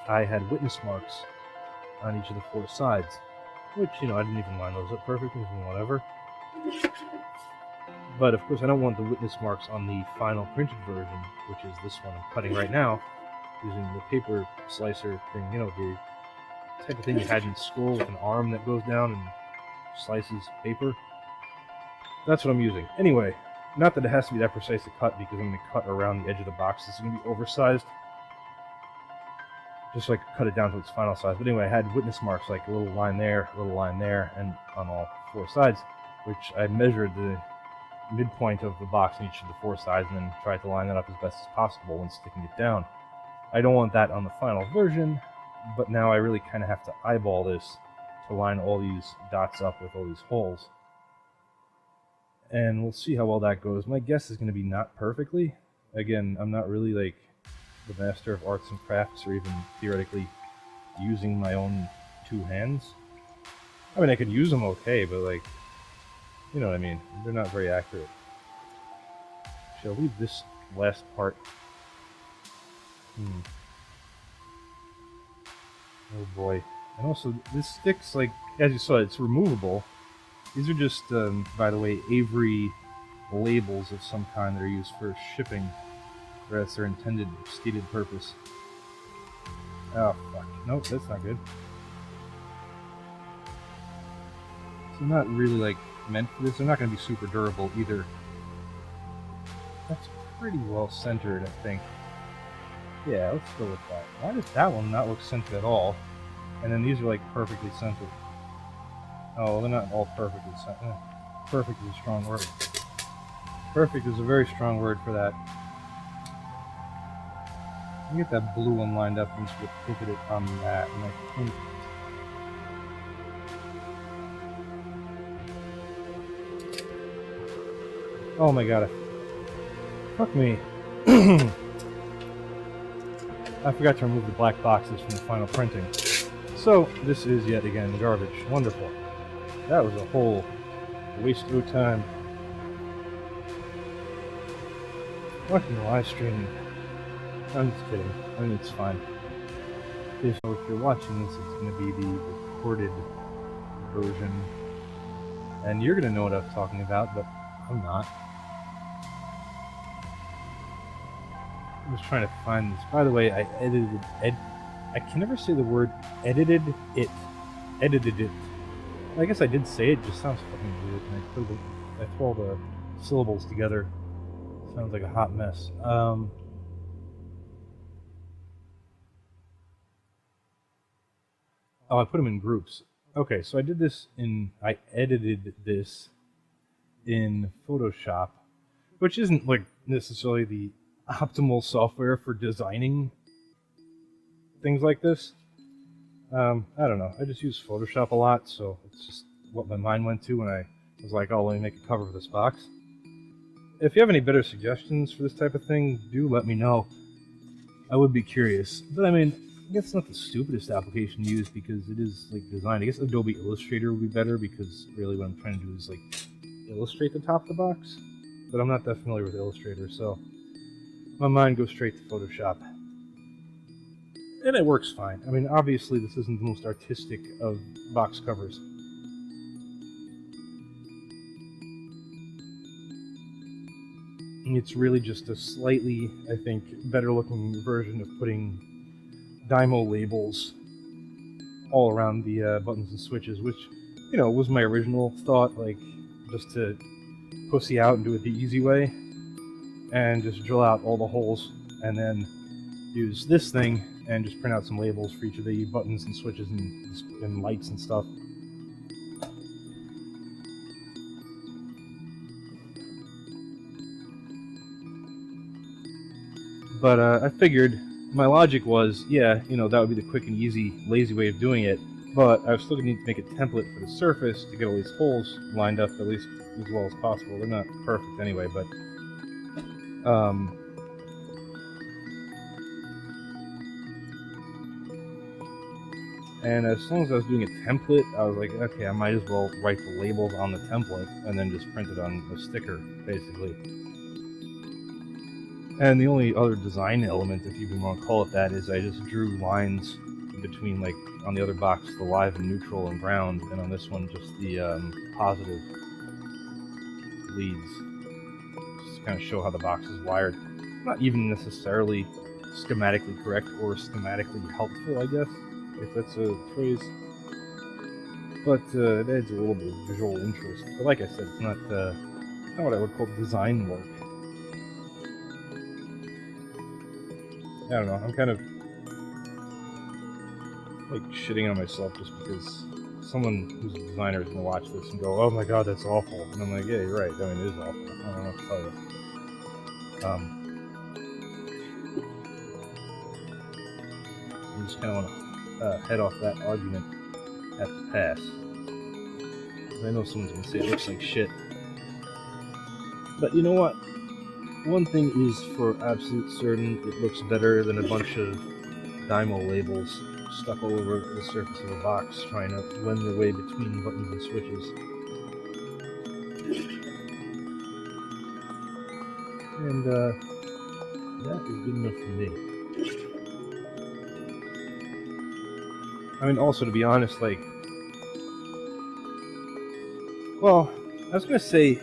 I had witness marks on each of the four sides, which, I didn't even line those up perfectly, whatever. But of course I don't want the witness marks on the final printed version, which is this one I'm cutting right now, using the paper slicer thing, the type of thing you had in school with an arm that goes down and slices paper. That's what I'm using. Anyway, not that it has to be that precise to cut, because I'm going to cut around the edge of the box. This is going to be oversized, just so I could cut it down to its final size. But anyway, I had witness marks, like a little line there, and on all four sides, which I measured the midpoint of the box in each of the four sides and then tried to line that up as best as possible when sticking it down. I don't want that on the final version, but now I really kind of have to eyeball this to line all these dots up with all these holes. And we'll see how well that goes. My guess is going to be not perfectly. Again, I'm not really like the master of arts and crafts, or even theoretically using my own two hands. I mean, I could use them okay, but like, you know what I mean? They're not very accurate. Shall I leave this last part? Oh boy. And also, this stick's like, as you saw, it's removable. These are just, by the way, Avery labels of some kind that are used for shipping, or that's their intended, stated purpose. Oh, fuck. Nope, that's not good. So not really, like, meant for this. They're not going to be super durable either. That's pretty well centered, I think. Yeah, let's go with that. Why does that one not look centered at all? And then these are, like, perfectly centered. Oh, well, they're not all perfectly centered. Perfect is a strong word. Perfect is a very strong word for that. Let me get that blue one lined up and sort of pivot it on that, and I think... Oh my god. Fuck me. I forgot to remove the black boxes from the final printing. So, this is yet again garbage. Wonderful. That was a whole waste of time. Watching the live stream. I'm just kidding. I mean, it's fine. Okay, so if you're watching this, it's going to be the recorded version. And you're going to know what I'm talking about, but I'm not. I'm just trying to find this. By the way, I edited I can never say the word edited it. Edited it. I guess I did say it, just sounds fucking weird. And I throw all the syllables together. Sounds like a hot mess. Oh, I put them in groups. Okay, so I edited this in Photoshop, which isn't like necessarily the optimal software for designing things like this. I don't know. I just use Photoshop a lot, so it's just what my mind went to when I was like, oh, let me make a cover for this box. If you have any better suggestions for this type of thing, do let me know. I would be curious. But I mean, I guess it's not the stupidest application to use because it is like designed. I guess Adobe Illustrator would be better because really what I'm trying to do is like illustrate the top of the box. But I'm not that familiar with Illustrator, so my mind goes straight to Photoshop. And it works fine. I mean, obviously this isn't the most artistic of box covers. It's really just a slightly, I think, better looking version of putting Dymo labels all around the buttons and switches, which, you know, was my original thought, like, just to pussy out and do it the easy way, and just drill out all the holes, and then use this thing and just print out some labels for each of the buttons and switches and lights and stuff. But I figured, my logic was, yeah, you know, that would be the quick and easy, lazy way of doing it, but I was still going to need to make a template for the surface to get all these holes lined up at least as well as possible. They're not perfect anyway, but and as long as I was doing a template, I was like, okay, I might as well write the labels on the template and then just print it on a sticker, basically. And the only other design element, if you even want to call it that, is I just drew lines between, like, on the other box, the live and neutral and ground, and on this one, just the positive leads. Just to kind of show how the box is wired. Not even necessarily schematically correct or schematically helpful, I guess, if that's a phrase. But it adds a little bit of visual interest. But like I said, it's not what I would call design work. I don't know, I'm kind of like shitting on myself just because someone who's a designer is going to watch this and go, oh my god, that's awful. And I'm like, yeah, you're right, I mean, it is awful. I don't know what to tell you. I just kind of want to head off that argument. have to pass. I know someone's gonna say it looks like shit. But you know what? One thing is for absolute certain, it looks better than a bunch of Dymo labels stuck all over the surface of a box trying to wend their way between buttons and switches. And that is good enough for me. I mean, also, to be honest, like, well, I was gonna say,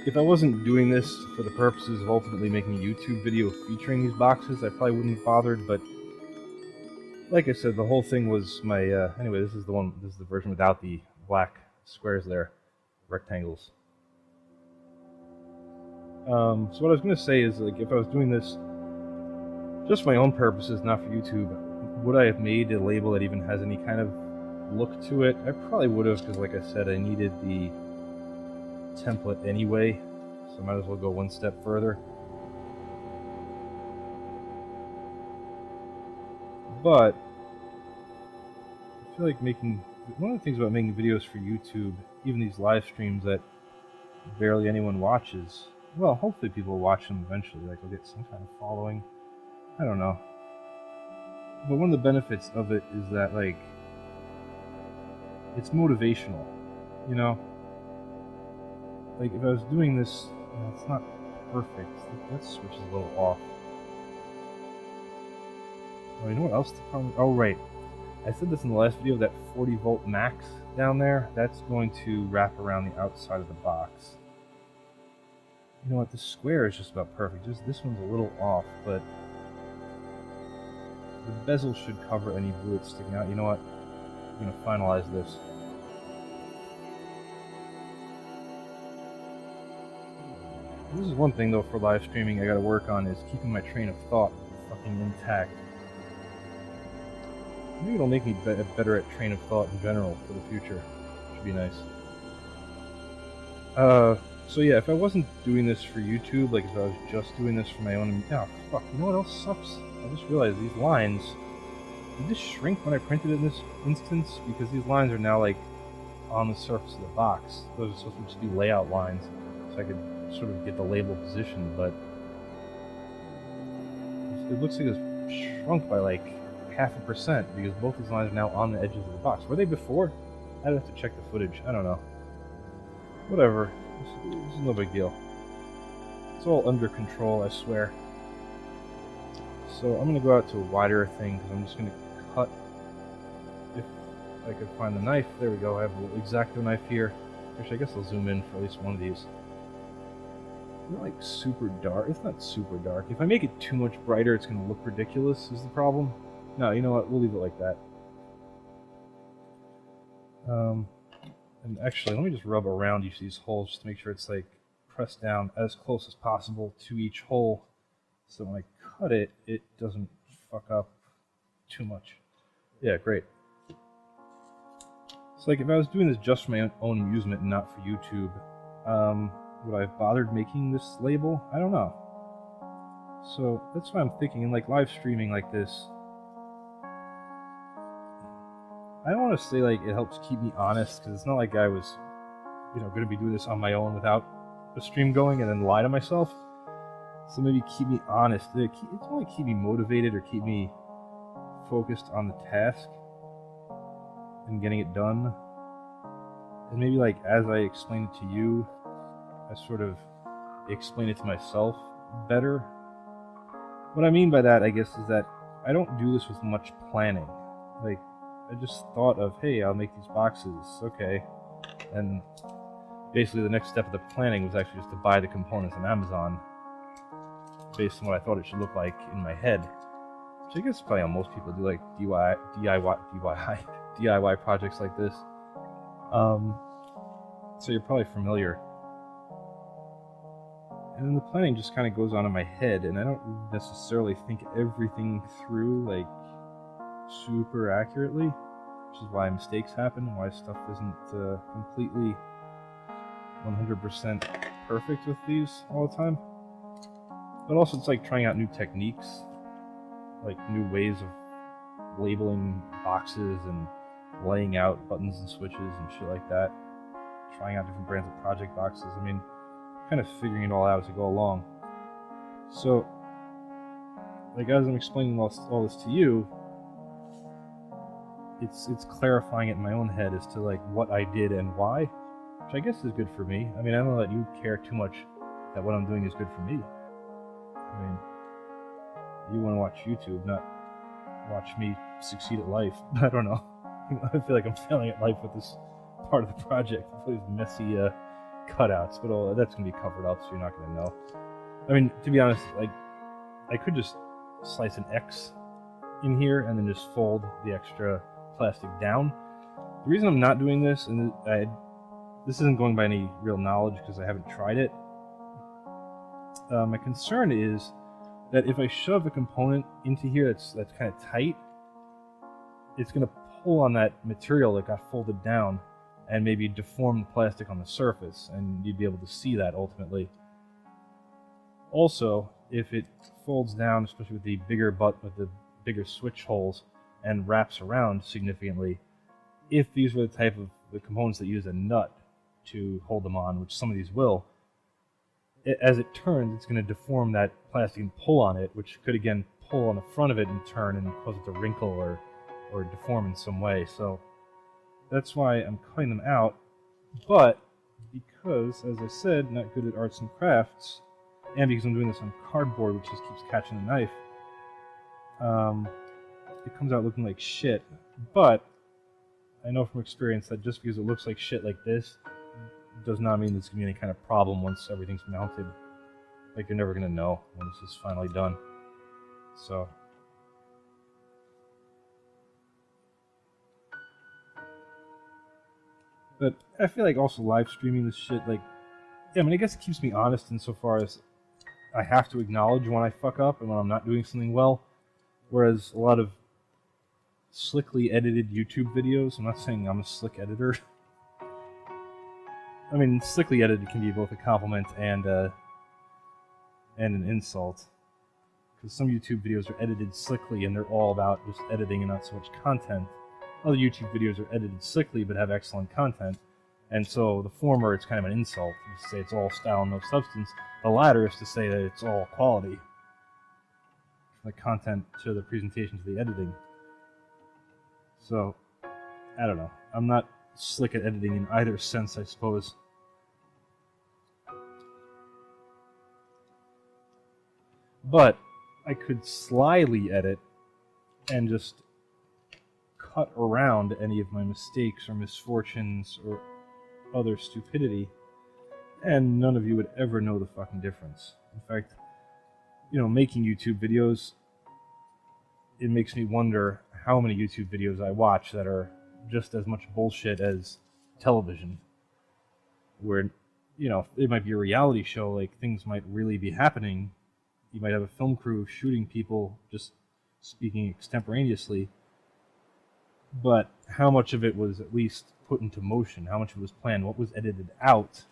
if I wasn't doing this for the purposes of ultimately making a YouTube video featuring these boxes, I probably wouldn't have bothered, but like I said, the whole thing was my, anyway, this is the version without the black squares there, rectangles. So what I was going to say is, like, if I was doing this just for my own purposes, not for YouTube, would I have made a label that even has any kind of look to it? I probably would have, because like I said, I needed the template anyway, so I might as well go one step further. But I feel like one of the things about making videos for YouTube, even these live streams that barely anyone watches, well, hopefully people will watch them eventually, like they'll get some kind of following, I don't know. But one of the benefits of it is that, like, it's motivational, you know? Like, if I was doing this, it's not perfect. That switch is a little off. Oh, you know what else? Oh, right. I said this in the last video, that 40 volt max down there, that's going to wrap around the outside of the box. You know what? This square is just about perfect. Just this one's a little off, but the bezel should cover any bullets sticking out. You know what? I'm going to finalize this. This is one thing, though, for live streaming I got to work on, is keeping my train of thought fucking intact. Maybe it'll make me better at train of thought in general for the future. Should be nice. So yeah, if I wasn't doing this for YouTube, like if I was just doing this for my own... Oh, fuck, you know what else sucks? I just realized these lines, did this shrink when I printed it in this instance? Because these lines are now, like, on the surface of the box. Those are supposed to just be layout lines, so I could sort of get the label positioned, but it looks like it's shrunk by, like, 0.5%, because both these lines are now on the edges of the box. Were they before? I'd have to check the footage. I don't know. Whatever. This is no big deal. It's all under control, I swear. So I'm going to go out to a wider thing, because I'm just going to cut, if I could find the knife. There we go. I have a little X-Acto knife here. Actually, I guess I'll zoom in for at least one of these. It's not like super dark. It's not super dark. If I make it too much brighter, it's going to look ridiculous, is the problem. No, you know what? We'll leave it like that. And actually, let me just rub around each of these holes just to make sure it's, like, pressed down as close as possible to each hole, so when I cut it, it doesn't fuck up too much. Yeah, great. So, like, if I was doing this just for my own amusement and not for YouTube, would I have bothered making this label? I don't know. So that's why I'm thinking, in, like, live streaming like this, I don't want to say, like, it helps keep me honest, because it's not like I was, you know, going to be doing this on my own without a stream going and then lie to myself. So maybe keep me honest. It's only keep me motivated or keep me focused on the task and getting it done. And maybe, like, as I explain it to you, I sort of explain it to myself better. What I mean by that, I guess, is that I don't do this with much planning. Like, I just thought of, hey, I'll make these boxes, okay. And basically the next step of the planning was actually just to buy the components on Amazon based on what I thought it should look like in my head. Which I guess probably how most people do, like DIY projects like this. So you're probably familiar. And then the planning just kind of goes on in my head, and I don't necessarily think everything through, like, super accurately, which is why mistakes happen, and why stuff isn't completely 100% perfect with these all the time. But also, it's like trying out new techniques, like new ways of labeling boxes and laying out buttons and switches and shit like that, trying out different brands of project boxes. I mean, kind of figuring it all out as I go along. So, like, as I'm explaining all this to you, it's clarifying it in my own head as to like what I did and why, which I guess is good for me. I mean, I don't know that you care too much that what I'm doing is good for me. I mean, you want to watch YouTube, not watch me succeed at life. I don't know. I feel like I'm failing at life with this part of the project, with these messy cutouts, but all that's going to be covered up, so you're not going to know. I mean, to be honest, like, I could just slice an X in here and then just fold the extra plastic down. The reason I'm not doing this, and this isn't going by any real knowledge because I haven't tried it, my concern is that if I shove a component into here that's kind of tight, it's going to pull on that material that got folded down and maybe deform the plastic on the surface, and you'd be able to see that ultimately. Also, if it folds down, especially with the bigger bigger switch holes, and wraps around significantly, if these were the type of the components that use a nut to hold them on, which some of these will, as it turns, it's going to deform that plastic and pull on it, which could again pull on the front of it and turn and cause it to wrinkle or deform in some way. So that's why I'm cutting them out. But because, as I said, not good at arts and crafts, and because I'm doing this on cardboard, which just keeps catching the knife, it comes out looking like shit. But I know from experience that just because it looks like shit like this does not mean there's going to be any kind of problem once everything's mounted. Like, you're never going to know when this is finally done. So but I feel like also live streaming this shit, like, yeah, I mean, I guess it keeps me honest insofar as I have to acknowledge when I fuck up and when I'm not doing something well. Whereas a lot of slickly edited YouTube videos, I'm not saying I'm a slick editor. I mean, slickly edited can be both a compliment and an insult. Because some YouTube videos are edited slickly and they're all about just editing and not so much content. Other YouTube videos are edited slickly but have excellent content. And so the former, it's kind of an insult. You say it's all style, no substance. The latter is to say that it's all quality. The content to the presentation to the editing. So, I don't know. I'm not slick at editing in either sense, I suppose. But I could slyly edit and just cut around any of my mistakes or misfortunes or other stupidity, and none of you would ever know the fucking difference. In fact, you know, making YouTube videos, it makes me wonder how many YouTube videos I watch that are just as much bullshit as television. Where, you know, it might be a reality show, like things might really be happening. You might have a film crew shooting people just speaking extemporaneously. But how much of it was at least put into motion? How much of it was planned? What was edited out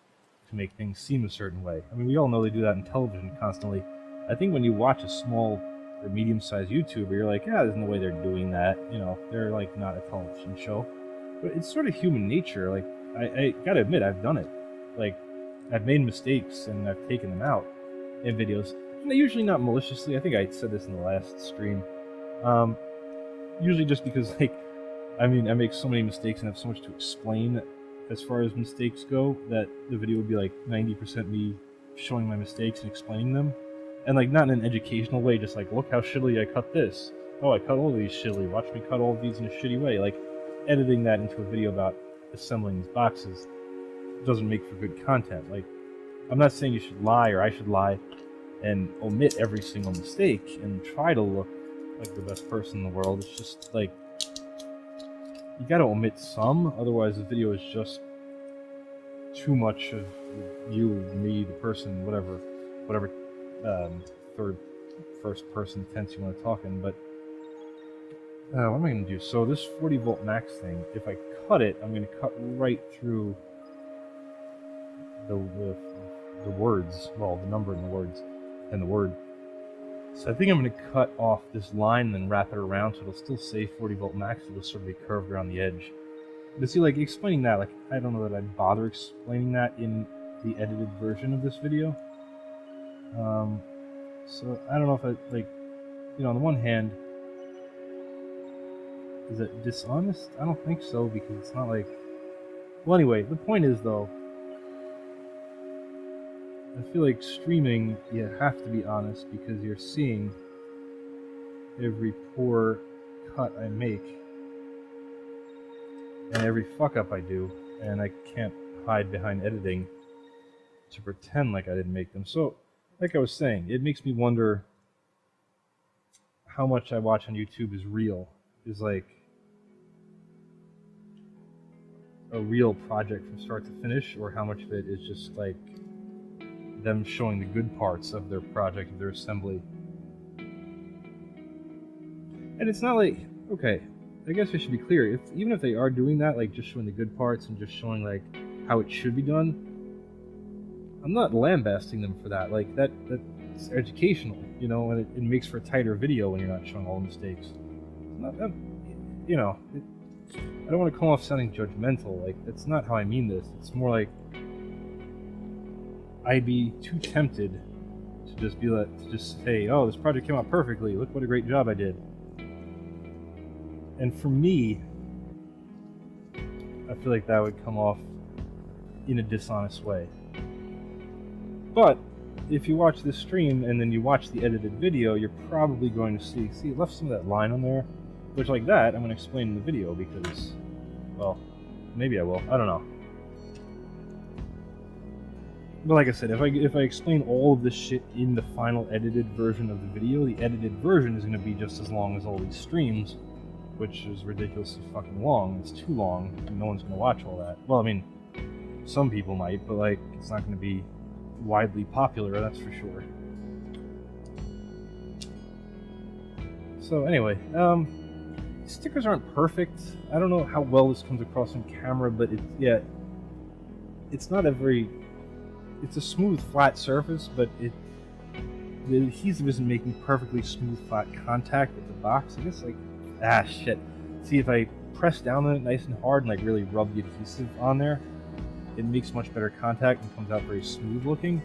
to make things seem a certain way? I mean, we all know they do that in television constantly. I think when you watch a small or medium-sized YouTuber, you're like, yeah, there's no way they're doing that. You know, they're like not a television show. But it's sort of human nature. Like, I gotta admit, I've done it. Like, I've made mistakes and I've taken them out in videos. And usually not maliciously. I think I said this in the last stream. Usually just because, like, I mean, I make so many mistakes and have so much to explain as far as mistakes go that the video would be like 90% me showing my mistakes and explaining them. And like, not in an educational way, just like, look how shittily I cut this. Oh, I cut all of these shittily. Watch me cut all of these in a shitty way. Like, editing that into a video about assembling these boxes doesn't make for good content. Like, I'm not saying you should lie or I should lie and omit every single mistake and try to look like the best person in the world. It's just like, you gotta omit some, otherwise the video is just too much of you, me, the person, whatever first person tense you want to talk in. But what am I going to do? So this 40 volt max thing, if I cut it, I'm going to cut right through the words, well, the number in the words, and the word. So I think I'm going to cut off this line and then wrap it around so it'll still say 40 volt max, it'll sort of be curved around the edge. But see, like, explaining that, like, I don't know that I'd bother explaining that in the edited version of this video. So I don't know if I, like, you know, on the one hand, is it dishonest? I don't think so, because it's not like... Well, anyway, the point is, though, I feel like streaming, you have to be honest, because you're seeing every poor cut I make, and every fuck-up I do, and I can't hide behind editing to pretend like I didn't make them. So, like I was saying, it makes me wonder how much I watch on YouTube is real, is like a real project from start to finish, or how much of it is just like them showing the good parts of their project, of their assembly. And it's not like, okay, I guess I should be clear, even if they are doing that, like just showing the good parts and just showing like how it should be done, I'm not lambasting them for that. Like that's educational, you know, and it makes for a tighter video when you're not showing all the mistakes. It's not, you know, I don't want to come off sounding judgmental. Like, that's not how I mean this. It's more like I'd be too tempted to just just say, "Oh, this project came out perfectly. Look what a great job I did." And for me, I feel like that would come off in a dishonest way. But if you watch this stream and then you watch the edited video, you're probably going to see it left some of that line on there, which, like that, I'm going to explain in the video because, well, maybe I will. I don't know. But like I said, if I explain all of this shit in the final edited version of the video, the edited version is going to be just as long as all these streams, which is ridiculously fucking long. It's too long, and no one's going to watch all that. Well, I mean, some people might, but like, it's not going to be widely popular, that's for sure. So anyway, stickers aren't perfect. I don't know how well this comes across on camera, but it's not a very... It's a smooth, flat surface, but the adhesive isn't making perfectly smooth, flat contact with the box. I guess, like, shit. See, if I press down on it nice and hard and like really rub the adhesive on there, it makes much better contact and comes out very smooth looking.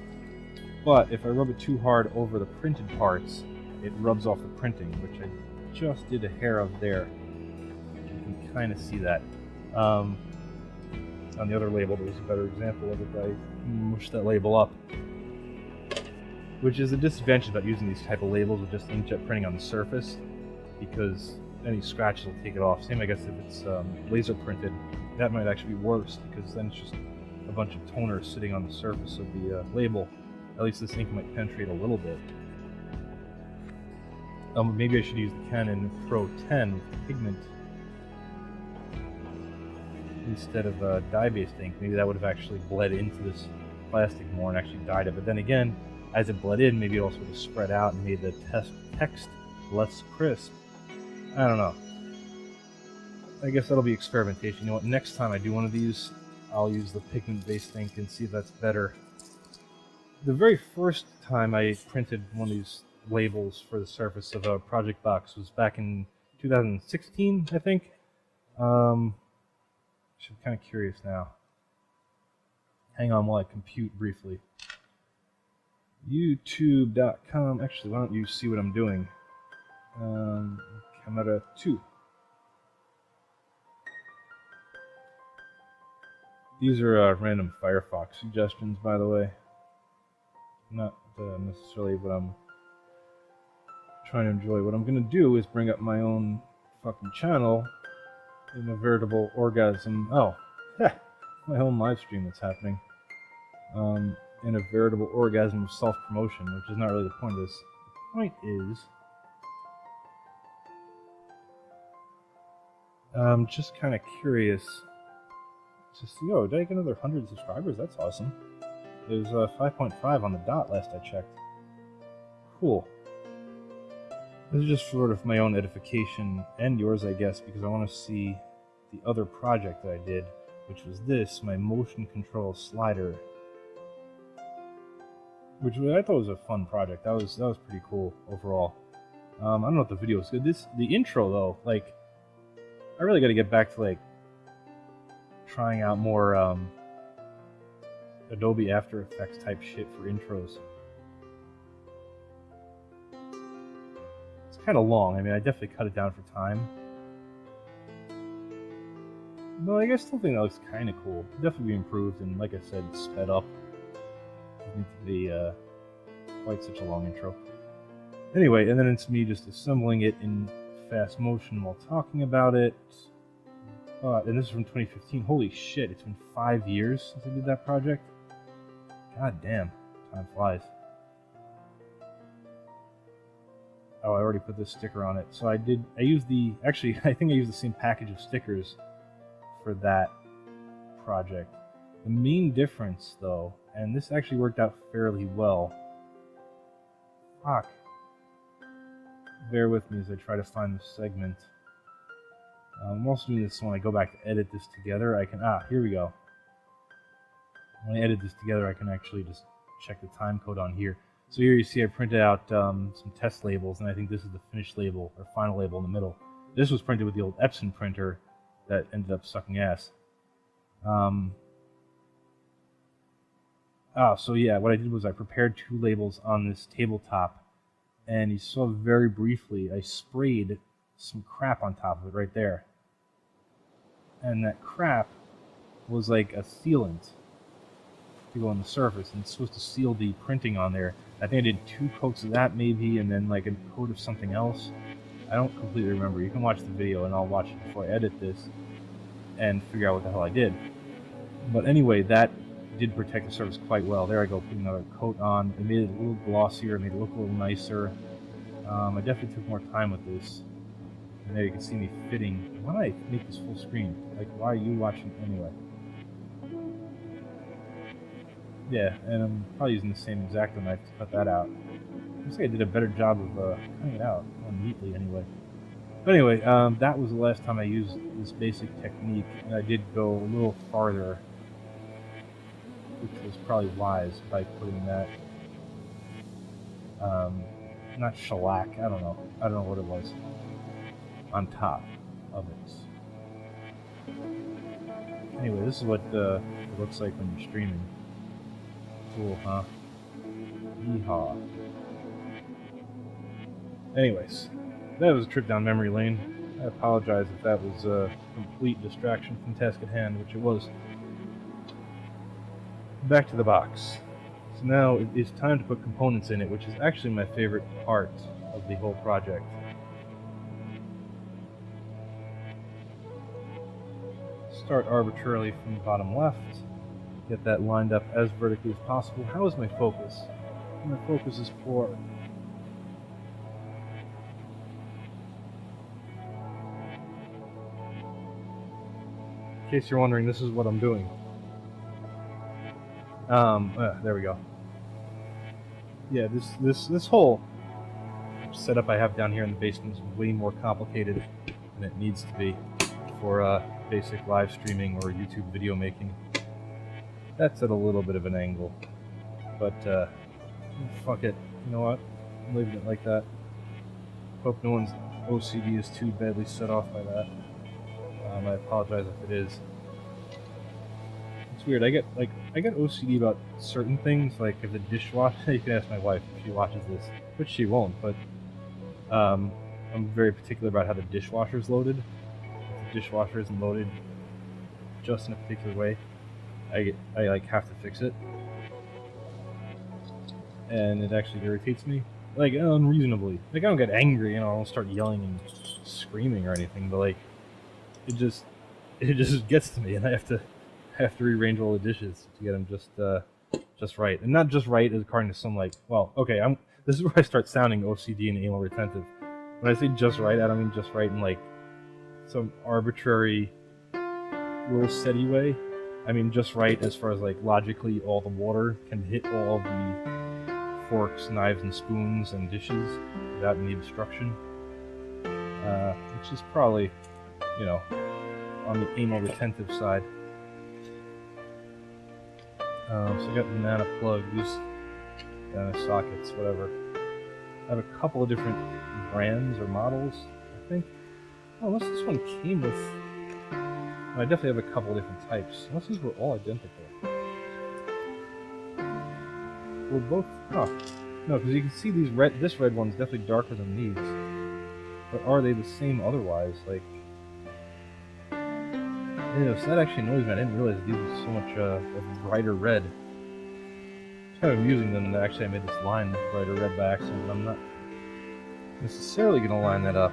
But if I rub it too hard over the printed parts, it rubs off the printing, which I just did a hair of there. You can kind of see that. On the other label, there's a better example of it. I mushed that label up, which is a disadvantage about using these type of labels with just inkjet printing on the surface, because any scratches will take it off. Same, I guess, if it's laser printed, that might actually be worse, because then it's just a bunch of toner sitting on the surface of the label. At least this ink might penetrate a little bit. Maybe I should use the Canon Pro 10 with pigment instead of dye-based ink. Maybe that would have actually bled into this plastic more and actually dyed it. But then again, as it bled in, maybe it also would have spread out and made the text less crisp. I don't know. I guess that'll be experimentation. You know what, next time I do one of these, I'll use the pigment-based ink and see if that's better. The very first time I printed one of these labels for the surface of a project box was back in 2016, I think. I'm kind of curious now. Hang on while I compute briefly. YouTube.com. Actually, why don't you see what I'm doing? Camera 2. These are random Firefox suggestions, by the way. Not necessarily what I'm trying to enjoy. What I'm going to do is bring up my own fucking channel in a veritable orgasm. Oh, my own live stream that's happening. In a veritable orgasm of self-promotion, which is not really the point of this. The point is, I'm just kind of curious to see, oh, did I get another 100 subscribers? That's awesome. There's 5.5 on the dot last I checked. Cool. This is just sort of my own edification, and yours, I guess, because I want to see the other project that I did, which was this, my motion control slider. which I thought was a fun project. That was pretty cool overall. I don't know if the video was good. The intro though, like, I really got to get back to like trying out more Adobe After Effects type shit for intros. It's kind of long. I mean, I definitely cut it down for time. But like, I still think that looks kind of cool. Definitely be improved, and like I said, sped up. Doesn't need to be quite such a long intro. Anyway, and then it's me just assembling it in fast motion while talking about it. And this is from 2015. Holy shit, it's been 5 years since I did that project. God damn, time flies. Oh, I already put this sticker on it. So I think I used the same package of stickers for that project. The main difference though, and this actually worked out fairly well. Fuck. Bear with me as I try to find the segment. I'm also doing this when I go back to edit this together. I can, here we go. When I edit this together, I can actually just check the time code on here. So here you see I printed out some test labels, and I think this is the finished label, or final label in the middle. This was printed with the old Epson printer that ended up sucking ass. So yeah, what I did was I prepared 2 labels on this tabletop, and you saw very briefly I sprayed some crap on top of it right there. And that crap was like a sealant to go on the surface, and it's supposed to seal the printing on there. I think I did 2 coats of that maybe, and then like a coat of something else. I don't completely remember. You can watch the video and I'll watch it before I edit this and figure out what the hell I did. But anyway, that did protect the surface quite well. There I go, putting another coat on. It made it a little glossier, made it look a little nicer. I definitely took more time with this. And there you can see me fitting. Why don't I make this full screen? Like, why are you watching anyway? Yeah, and I'm probably using the same X-Acto knife to cut that out. Looks like I did a better job of cutting it out more neatly anyway. But anyway, that was the last time I used this basic technique, and I did go a little farther, which was probably wise by putting that, not shellac, I don't know what it was, on top of it. Anyway, this is what it looks like when you're streaming. Cool, huh? Yeehaw. Anyways, that was a trip down memory lane. I apologize if that was a complete distraction from the task at hand, which it was. Back to the box. So now it is time to put components in it, which is actually my favorite part of the whole project. Start arbitrarily from the bottom left. Get that lined up as vertically as possible. How is my focus? My focus is poor. In case you're wondering, this is what I'm doing. There we go. Yeah, this whole setup I have down here in the basement is way more complicated than it needs to be for basic live streaming or YouTube video making. That's at a little bit of an angle, but fuck it. You know what? I'm leaving it like that. Hope no one's OCD is too badly set off by that. I apologize if it is. It's weird. I get OCD about certain things, like if the dishwasher. You can ask my wife if she watches this, which she won't. But I'm very particular about how the dishwasher is loaded. If the dishwasher isn't loaded just in a particular way, I like have to fix it, and it actually irritates me, like unreasonably. Like I don't get angry, you know, I don't start yelling and screaming or anything, but like it just gets to me, and I have to rearrange all the dishes to get them just right, and not just right as according to some like, well, okay, this is where I start sounding OCD and anal retentive. When I say just right, I don't mean just right in like some arbitrary rule steady way. I mean just right as far as like logically all the water can hit all the forks, knives, and spoons and dishes without any obstruction, which is probably, you know, on the anal retentive side. So I got banana plugs, banana sockets, whatever. I have a couple of different brands or models, I think. Oh, unless this one came with... I definitely have a couple of different types. Unless these were all identical. We're both... Oh. No, because you can see these this red one's definitely darker than these. But are they the same otherwise? Like... Yeah, so that actually annoys me. I didn't realize these were so much a brighter red. It's kind of amusing then that actually I made this line brighter red by accident, but I'm not necessarily going to line that up.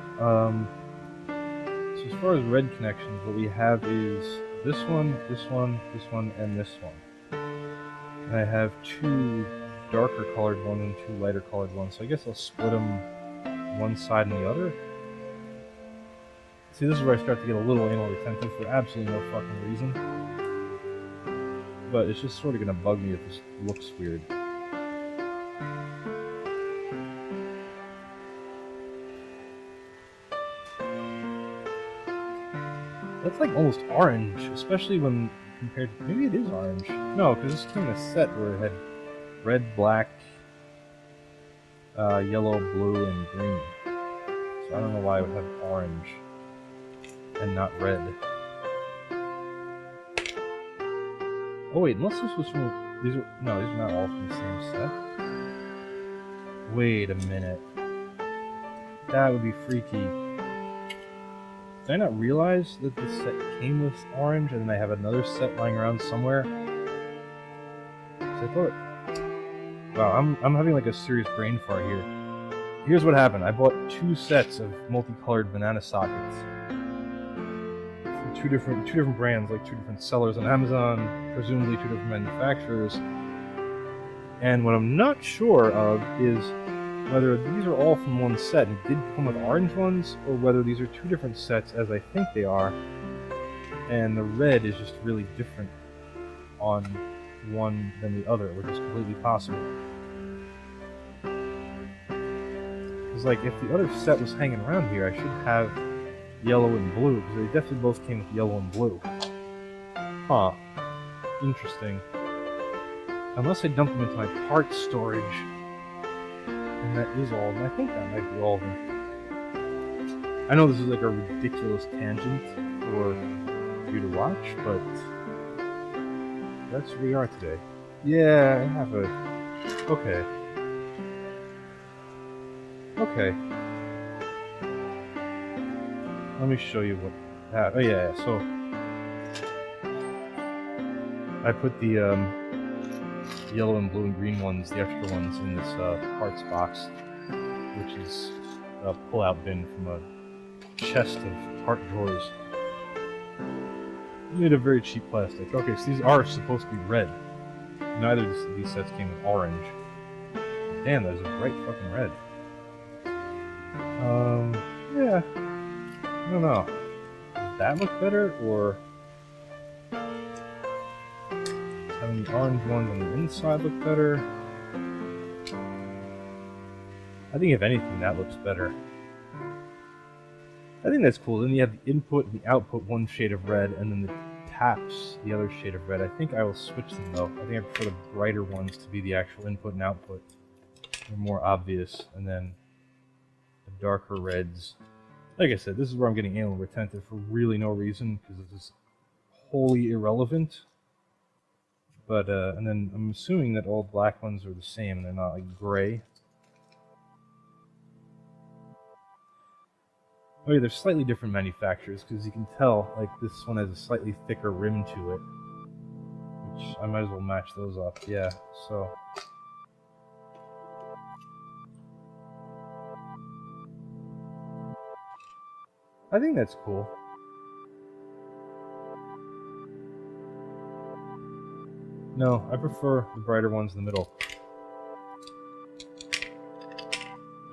So as far as red connections, what we have is this one, this one, this one, and this one. And I have two darker colored ones and two lighter colored ones, so I guess I'll split them one side and the other. See, this is where I start to get a little anal retentive for absolutely no fucking reason. But it's just sort of going to bug me if this looks weird. That's like almost orange, especially when compared to... Maybe it is orange. No, because this came in a set where it had red, black, yellow, blue, and green. So I don't know why it would have orange and not red. Oh wait, unless this was from... These are not all from the same set. Wait a minute. That would be freaky. Did I not realize that this set came with orange and then I have another set lying around somewhere? So I thought... Wow, I'm having like a serious brain fart here. Here's what happened. I bought two sets of multicolored banana sockets. Two different brands, like two different sellers on Amazon, presumably two different manufacturers. And what I'm not sure of is whether these are all from one set and did come with orange ones, or whether these are two different sets as I think they are, and the red is just really different on one than the other, which is completely possible. Because like, if the other set was hanging around here, I should have yellow and blue, because they definitely both came with yellow and blue. Huh. Interesting. Unless I dumped them into my parts storage. And that is all of them. I think that might be all of them. I know this is like a ridiculous tangent for you to watch, but that's where we are today. Yeah, I have a... Okay. Okay. Let me show you what... Oh yeah, so... I put the yellow and blue and green ones, the extra ones, in this parts box, which is a pull-out bin from a chest of part drawers. Made of very cheap plastic. Okay, so these are supposed to be red. Neither of these sets came with orange. Damn, that is a bright fucking red. Yeah. I don't know. Does that look better, or having the orange ones on the inside look better? I think if anything, that looks better. I think that's cool. Then you have the input and the output, one shade of red, and then the taps, the other shade of red. I think I will switch them though. I think I prefer the brighter ones to be the actual input and output. They're more obvious, and then the darker reds. Like I said, this is where I'm getting anal retentive for really no reason, because this is wholly irrelevant. But, and then I'm assuming that all black ones are the same, and they're not like gray. Oh yeah, they're slightly different manufacturers, because you can tell, like, this one has a slightly thicker rim to it. Which, I might as well match those up, yeah, so... I think that's cool. No, I prefer the brighter ones in the middle.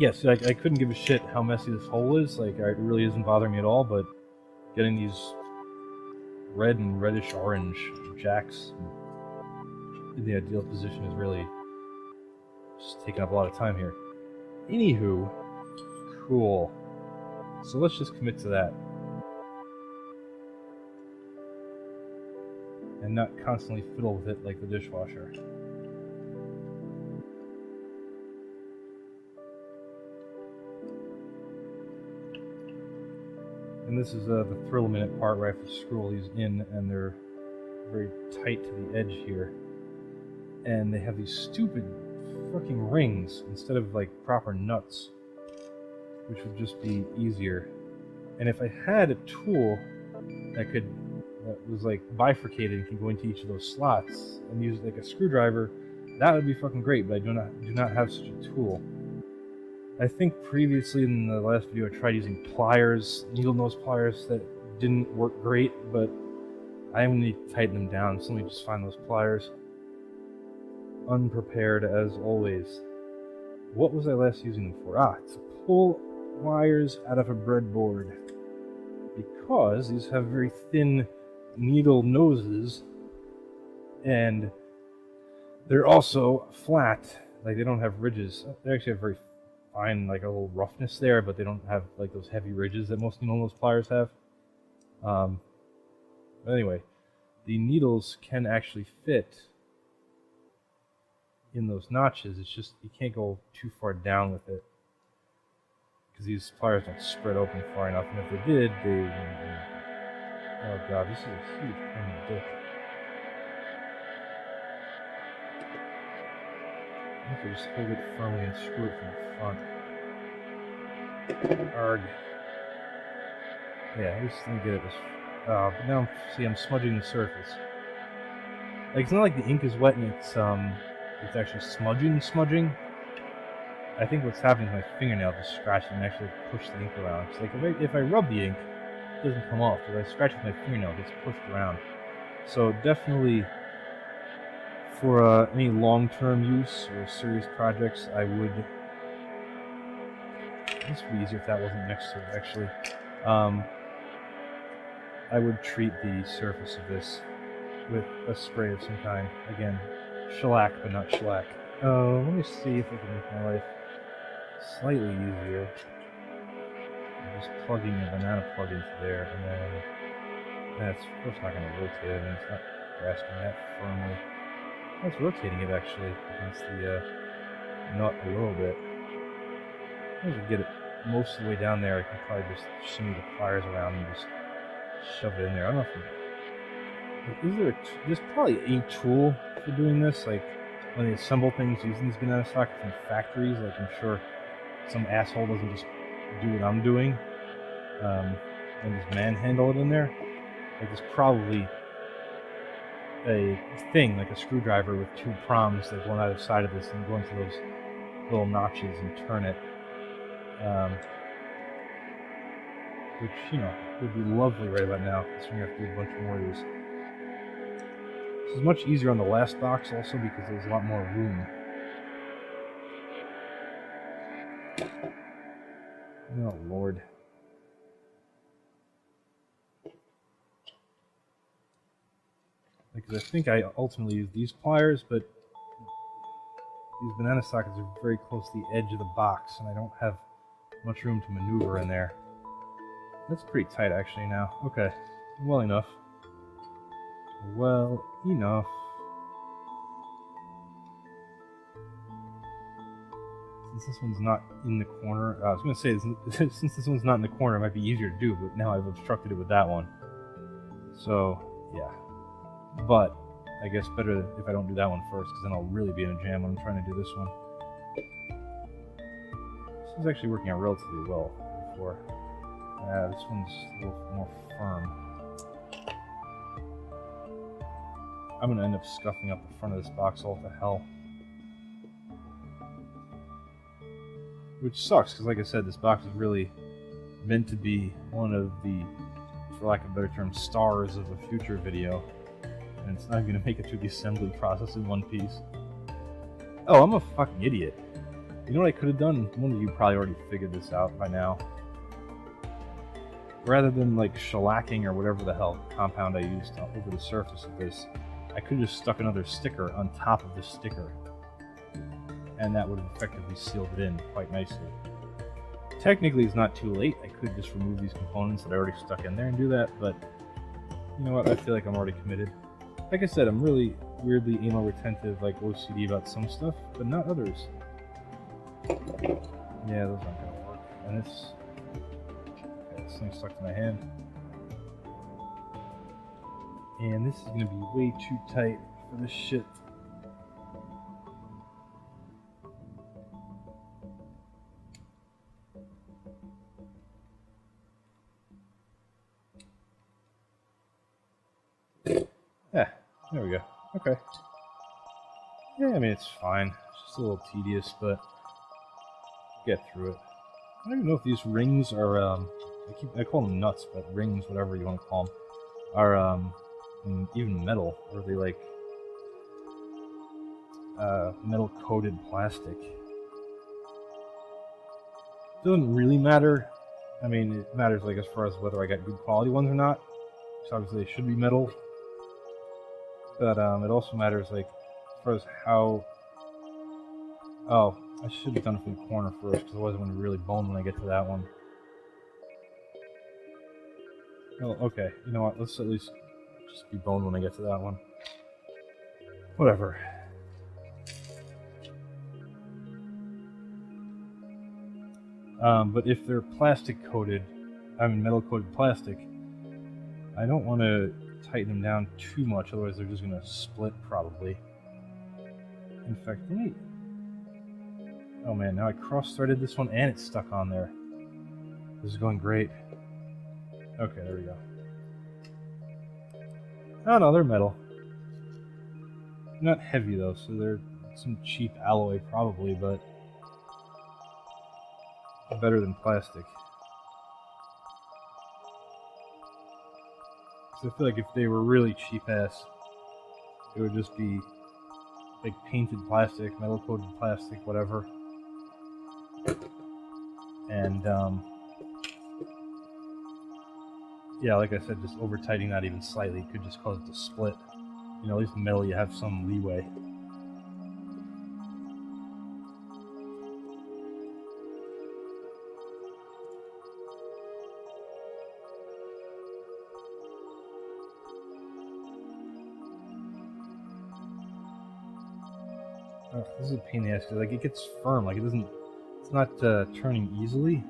Yes, I couldn't give a shit how messy this hole is. Like, it really isn't bothering me at all, but getting these red and reddish orange jacks in the ideal position is really just taking up a lot of time here. Anywho, cool. So let's just commit to that. And not constantly fiddle with it like the dishwasher. And this is the thrill minute part where I have to screw all these in, and they're very tight to the edge here. And they have these stupid fucking rings instead of like proper nuts, which would just be easier. And if I had a tool that was like bifurcated and can go into each of those slots and use like a screwdriver, that would be fucking great, but I do not have such a tool. I think previously in the last video I tried using pliers, needle nose pliers, that didn't work great, but I need to tighten them down, so let me just find those pliers. Unprepared as always. What was I last using them for? To pull wires out of a breadboard. Because these have very thin needle noses, and they're also flat. Like, they don't have ridges. They actually have very fine, like, a little roughness there, but they don't have like those heavy ridges that most needle nose pliers have. But anyway, the needles can actually fit in those notches. It's just you can't go too far down with it because these pliers don't spread open far enough, and if they did, oh god, this is a huge pain in the dick. I have to just hold it firmly and screw it from the front. Arg. Yeah, I just didn't get it this. But now, see, I'm smudging the surface. Like, it's not like the ink is wet and it's actually smudging. I think what's happening is my fingernail just scratching and actually push the ink around. It's like if I rub the ink, it doesn't come off. If I scratch with my fingernail, it gets pushed around. So definitely, for any long-term use or serious projects, I would. This would be easier if that wasn't next to it, actually. I would treat the surface of this with a spray of some kind. Again, shellac, but not shellac. Let me see if I can make my life slightly easier. I'm just plugging a banana plug into there, and then that's of course not going to rotate it, and it's not grasping that firmly. It's rotating it actually against the nut a little bit. As I get it most of the way down there, I can probably just shimmy the pliers around and just shove it in there. I don't know if there's probably a tool for doing this, like when they assemble things using these banana sockets from factories. Like, I'm sure some asshole doesn't just do what I'm doing and just manhandle it in there. Like, there's probably a thing, like a screwdriver with two prongs that go on either side of this and go into those little notches and turn it. Which, you know, would be lovely right about now, considering I have to do a bunch more of these. This is much easier on the last box also because there's a lot more room. Oh lord. Because I think I ultimately use these pliers, but these banana sockets are very close to the edge of the box, and I don't have much room to maneuver in there. That's pretty tight actually now. Okay, well enough. Well enough. Since this one's not in the corner, I was going to say, since this one's not in the corner, it might be easier to do, but now I've obstructed it with that one. So, yeah. But, I guess better if I don't do that one first, because then I'll really be in a jam when I'm trying to do this one. This is actually working out relatively well before. This one's a little more firm. I'm going to end up scuffing up the front of this box all to hell. Which sucks, because like I said, this box is really meant to be one of the, for lack of a better term, stars of a future video. And it's not going to make it through the assembly process in one piece. Oh, I'm a fucking idiot. You know what I could have done? One of you probably already figured this out by now. Rather than like shellacking or whatever the hell compound I used over the surface of this, I could have just stuck another sticker on top of the sticker. And that would have effectively sealed it in quite nicely. Technically, it's not too late. I could just remove these components that I already stuck in there and do that, but you know what? I feel like I'm already committed. Like I said, I'm really weirdly anal retentive, like OCD about some stuff, but not others. Yeah, those aren't gonna work. And this... Okay, this thing stuck to my hand. And this is gonna be way too tight for this shit. Yeah, there we go. Okay. Yeah, I mean, it's fine. It's just a little tedious, but get through it. I don't even know if these rings are, I call them nuts, but rings, whatever you want to call them, are, even metal, or are they like, metal-coated plastic? It doesn't really matter. I mean, it matters, like, as far as whether I got good quality ones or not. So obviously they should be metal. But, it also matters, like, as far as how... Oh, I should have done it from the corner first, because otherwise I'm going to really bone when I get to that one. Oh, okay. You know what? Let's at least just be boned when I get to that one. Whatever. But if they're plastic coated, metal coated plastic, I don't want to tighten them down too much, otherwise they're just going to split probably. In fact, let me... Oh man, now I cross-threaded this one and it's stuck on there. This is going great. Okay, there we go. Oh no, they're metal. Not heavy though, so they're some cheap alloy probably, but better than plastic. So I feel like if they were really cheap-ass, it would just be like painted plastic, metal-coated plastic, whatever. And yeah, like I said, just over-tightening that even slightly could just cause it to split. You know, at least in metal you have some leeway. Oh, this is a pain in the ass, because like, it gets firm, like it's not turning easily.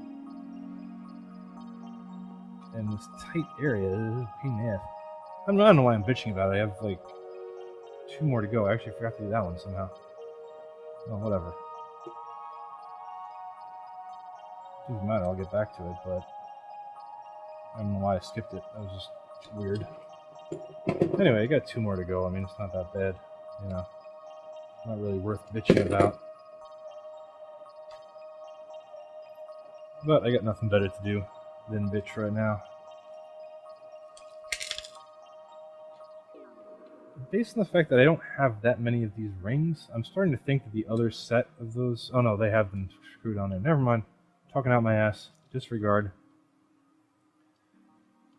And this tight area is a pain in the ass. I don't know why I'm bitching about it. I have like 2 more to go. I actually forgot to do that one somehow. Oh, whatever. Doesn't matter, I'll get back to it, but I don't know why I skipped it. That was just weird. Anyway, I got 2 more to go. I mean, it's not that bad, you know. Not really worth bitching about. But I got nothing better to do than bitch right now. Based on the fact that I don't have that many of these rings, I'm starting to think that the other set of those... Oh no, they have them screwed on there. Never mind. Talking out my ass. Disregard.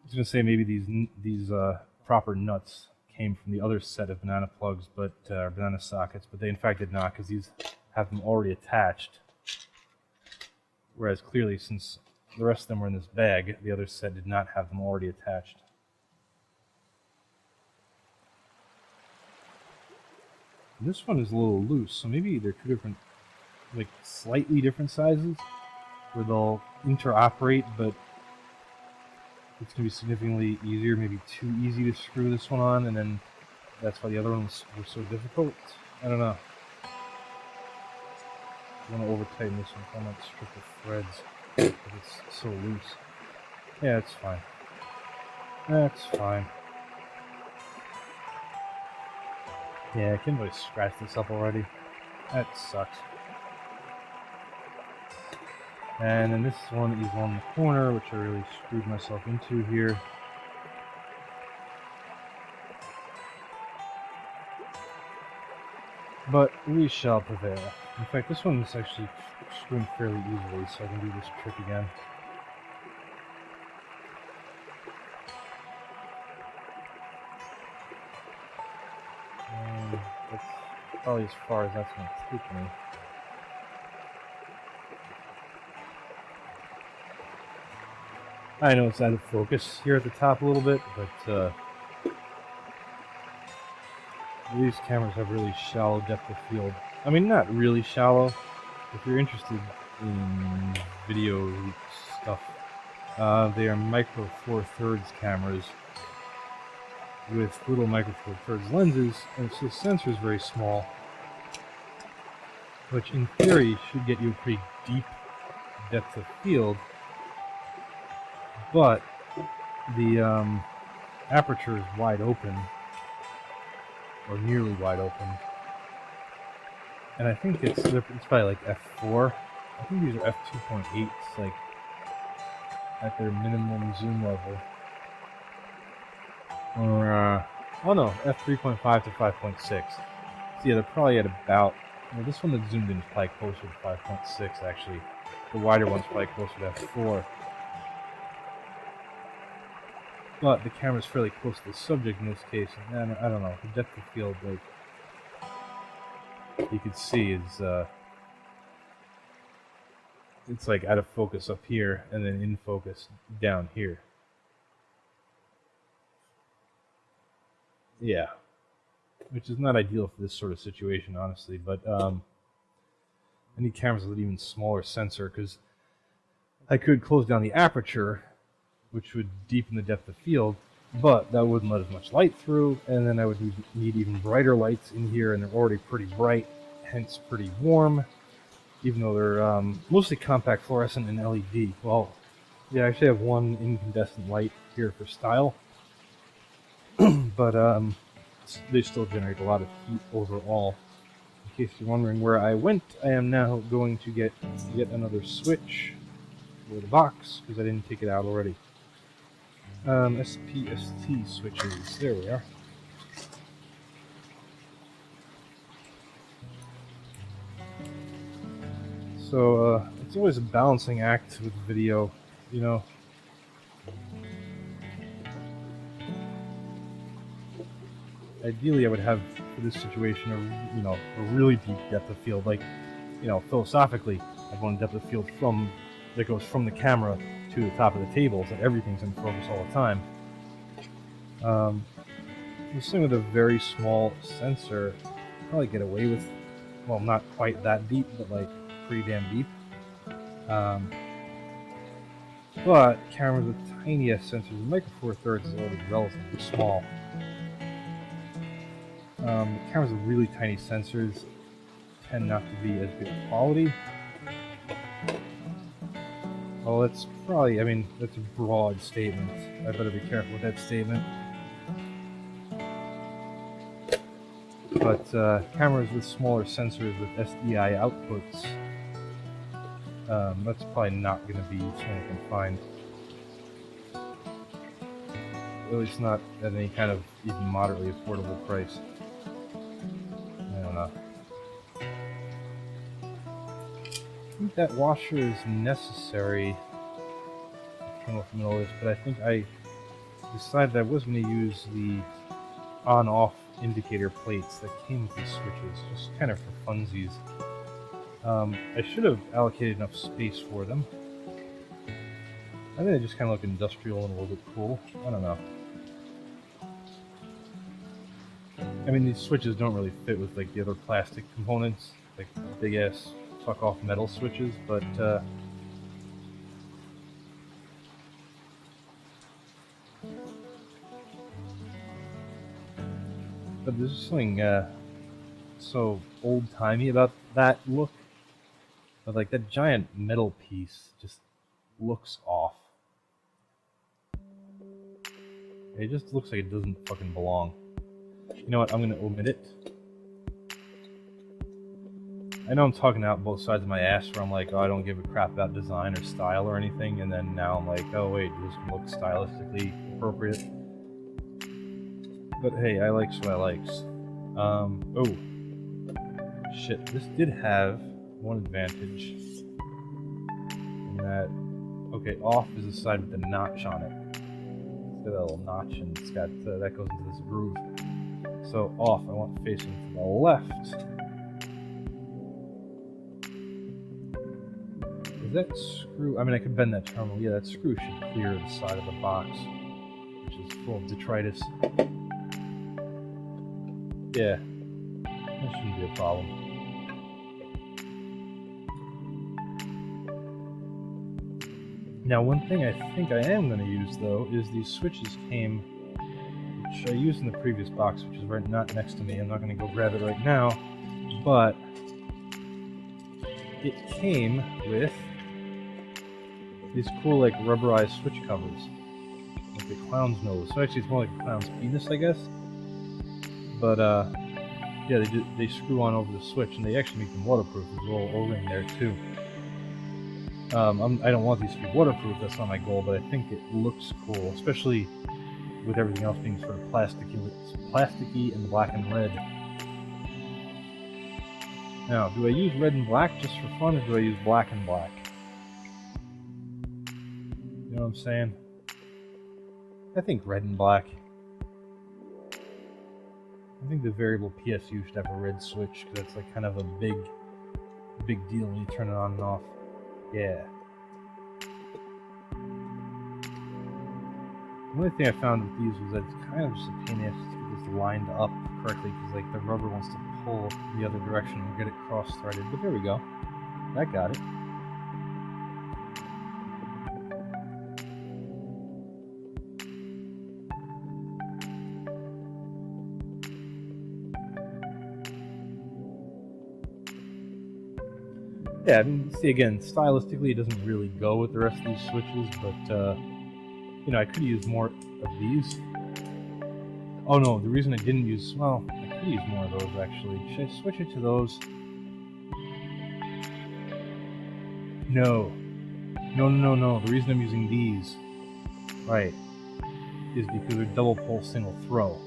I was going to say maybe these proper nuts came from the other set of banana plugs, but banana sockets, but they in fact did not, because these have them already attached. Whereas clearly, since the rest of them were in this bag, the other set did not have them already attached. This one is a little loose, so maybe they're 2 different, like slightly different sizes, where they'll interoperate, but it's going to be significantly easier, maybe too easy to screw this one on, and then that's why the other ones were so difficult. I don't know. I want to over-tighten this one, so I might strip the threads, because it's so loose. Yeah, it's fine. That's fine. Yeah, I can really scratch this up already. That sucks. And then this one is on the corner, which I really screwed myself into here. But we shall prevail. In fact, this one is actually screwing fairly easily, so I can do this trick again. And that's probably as far as that's going to take me. I know it's out of focus here at the top a little bit, but these cameras have really shallow depth of field. I mean, not really shallow. If you're interested in video stuff, They are micro four thirds cameras with little micro four thirds lenses, and so the sensor is very small, which in theory should get you a pretty deep depth of field, but the aperture is wide open, or nearly wide open, and I think it's probably like f4. I think these are f2.8s, like at their minimum zoom level, or oh no, f3.5 to 5.6. So yeah, they're probably at about. Well, this one that zoomed in is probably closer to 5.6 actually. The wider one's probably closer to f4. But the camera's fairly close to the subject in this case, and I don't know, the depth of field, like you can see, is it's like out of focus up here, and then in focus down here. Yeah, which is not ideal for this sort of situation, honestly. But I need cameras with an even smaller sensor, because I could close down the aperture, which would deepen the depth of field, but that wouldn't let as much light through, and then I would need even brighter lights in here, and they're already pretty bright, hence pretty warm, even though they're mostly compact fluorescent and LED. Well, yeah, I actually have one incandescent light here for style, but they still generate a lot of heat overall. In case you're wondering where I went, I am now going to get yet another switch for the box, because I didn't take it out already. SPST switches, there we are. So, it's always a balancing act with video, you know. Ideally, I would have, for this situation, a really deep depth of field. Like, philosophically, I'd want a depth of field that goes from the camera to the top of the table, so that everything's in focus all the time. This thing with a very small sensor, probably get away with, well, not quite that deep, but like pretty damn deep. But cameras with tiniest sensors, the micro four thirds is already relatively small. Cameras with really tiny sensors tend not to be as good quality. Well, that's probably, that's a broad statement. I better be careful with that statement. But cameras with smaller sensors with SDI outputs, that's probably not going to be something I can find. At least not at any kind of even moderately affordable price. I don't know. I think that washer is necessary. I don't know if I'm going to know this, but I think I decided I was going to use the on-off indicator plates that came with these switches, just kind of for funsies. I should have allocated enough space for them. I think they just kind of look industrial and a little bit cool. I don't know. These switches don't really fit with like the other plastic components, like big ass fuck off metal switches, but there's something so old-timey about that look. But like that giant metal piece just looks off. It just looks like it doesn't fucking belong. You know what? I'm gonna omit it. I know I'm talking out both sides of my ass where I'm like, oh, I don't give a crap about design or style or anything, and then now I'm like, oh wait, this can look stylistically appropriate. But hey, I likes what I likes. Oh. Shit, this did have one advantage. In that, okay, off is the side with the notch on it. It's got a little notch and it's got, that goes into this groove. So off, I want facing to the left. Is that screw, I could bend that terminal. Yeah, that screw should clear the side of the box, which is full of detritus. Yeah, that shouldn't be a problem. Now, one thing I think I am going to use, though, is these switches came, which I used in the previous box, which is right not next to me. I'm not going to go grab it right now, but it came with these cool, like, rubberized switch covers, like the clown's nose. So actually, it's more like a clown's penis, I guess. But yeah, they screw on over the switch, and they actually make them waterproof. There's a little O-ring there too. I don't want these to be waterproof. That's not my goal, but I think it looks cool, especially with everything else being sort of plasticky and black and red. Now, do I use red and black just for fun, or do I use black and black? You know what I'm saying? I think red and black. I think the variable PSU should have a red switch, because that's like kind of a big deal when you turn it on and off. Yeah. The only thing I found with these was that it's kind of just a pain in the ass to get this lined up correctly, because like the rubber wants to pull the other direction and get it cross-threaded. But there we go. That got it. Yeah, I mean, see, again, stylistically it doesn't really go with the rest of these switches, but, you know, I could use more of these. Oh no, the reason I didn't use, well, I could use more of those, actually. Should I switch it to those? No. No. The reason I'm using these, right, is because they're double pole single throw.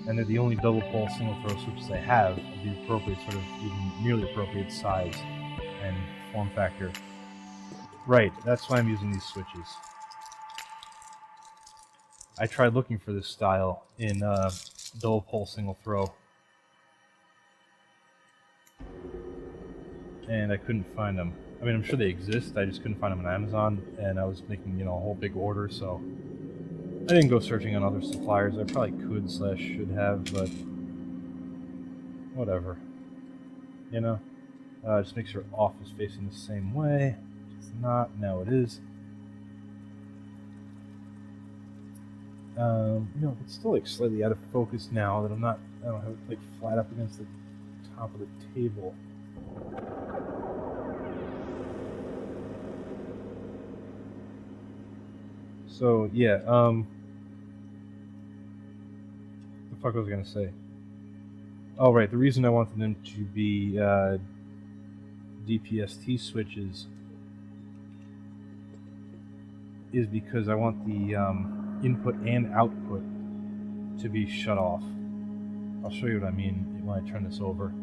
And they're the only double pole single throw switches I have of the appropriate, sort of, even nearly appropriate size and form factor. Right, that's why I'm using these switches. I tried looking for this style in double pole single throw, and I couldn't find them. I mean, I'm sure they exist, I just couldn't find them on Amazon, and I was making, you know, a whole big order, so I didn't go searching on other suppliers. I probably could / should have, but whatever, you know. Just make sure off is facing the same way. It's not. Now it is. You know, it's still like slightly out of focus now that I don't have it like flat up against the top of the table. So yeah, the fuck was I gonna say? Oh right, the reason I wanted them to be DPST switches is because I want the input and output to be shut off. I'll show you what I mean when I turn this over.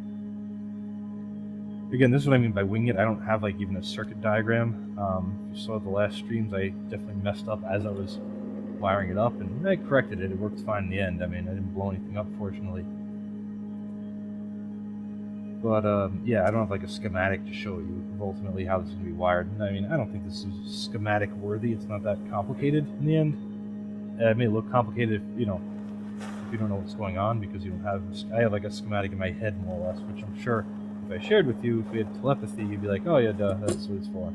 Again, this is what I mean by winging it. I don't have like even a circuit diagram. If you saw the last streams, I definitely messed up as I was wiring it up, and I corrected it. It worked fine in the end. I mean, I didn't blow anything up, fortunately. But yeah, I don't have like a schematic to show you of ultimately how this is going to be wired. And I mean, I don't think this is schematic worthy. It's not that complicated in the end. It may look complicated if you know, if you don't know what's going on, because you don't have. I have like a schematic in my head more or less, which I'm sure if I shared with you, if we had telepathy, you'd be like, oh yeah, duh, that's what it's for.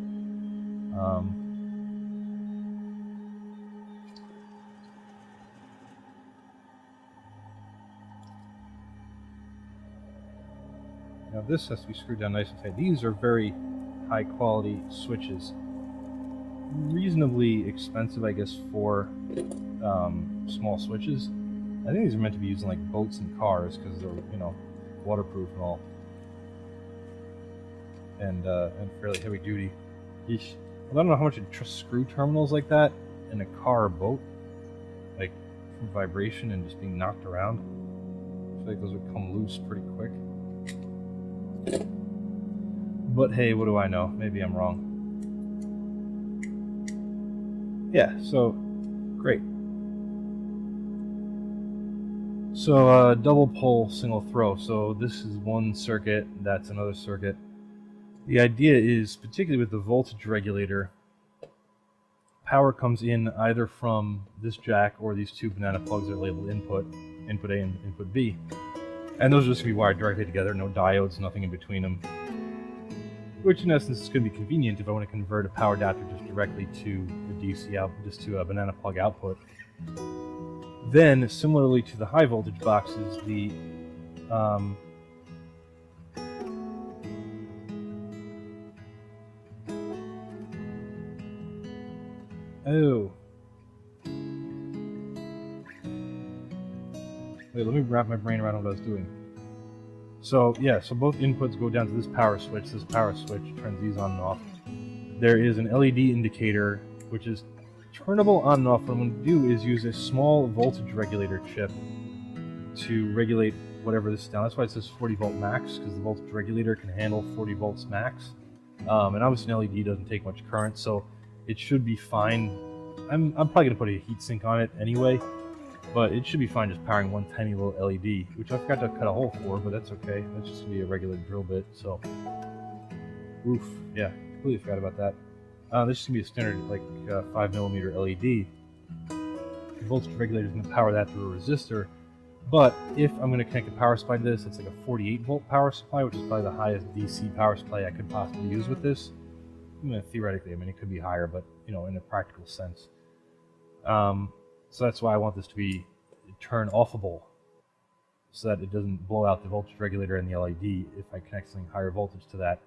Now this has to be screwed down nice and tight. These are very high quality switches. Reasonably expensive, I guess, for small switches. I think these are meant to be used in like boats and cars because they're, you know, waterproof and all. And fairly heavy duty. Yeesh. Well, I don't know how much you'd trust screw terminals like that in a car or boat, like from vibration and just being knocked around. I feel like those would come loose pretty quick. But hey, what do I know? Maybe I'm wrong. Yeah, so great. So double pole single throw. So this is one circuit, that's another circuit. The idea is, particularly with the voltage regulator, power comes in either from this jack or these two banana plugs that are labeled input A and input B. And those are just going to be wired directly together, no diodes, nothing in between them. which in essence is going to be convenient if I want to convert a power adapter just directly to the DC out, just to a banana plug output. Then, similarly to the high voltage boxes, the oh. Wait, let me wrap my brain around what I was doing. So, yeah, so both inputs go down to this power switch. This power switch turns these on and off. There is an LED indicator, which is turnable on and off. What I'm going to do is use a small voltage regulator chip to regulate whatever this is down. That's why it says 40 volt max, because the voltage regulator can handle 40 volts max. And obviously an LED doesn't take much current, so it should be fine. I'm probably going to put a heatsink on it anyway, but it should be fine just powering one tiny little LED, which I forgot to cut a hole for, but that's okay. That's just going to be a regular drill bit, so... Oof, yeah, completely forgot about that. This is going to be a standard, like, 5mm LED. The voltage regulator is going to power that through a resistor, but if I'm going to connect a power supply to this, it's like a 48 volt power supply, which is probably the highest DC power supply I could possibly use with this. Theoretically, I mean, it could be higher, but, you know, in a practical sense. So that's why I want this to be turn-offable, so that it doesn't blow out the voltage regulator and the LED if I connect something higher voltage to that.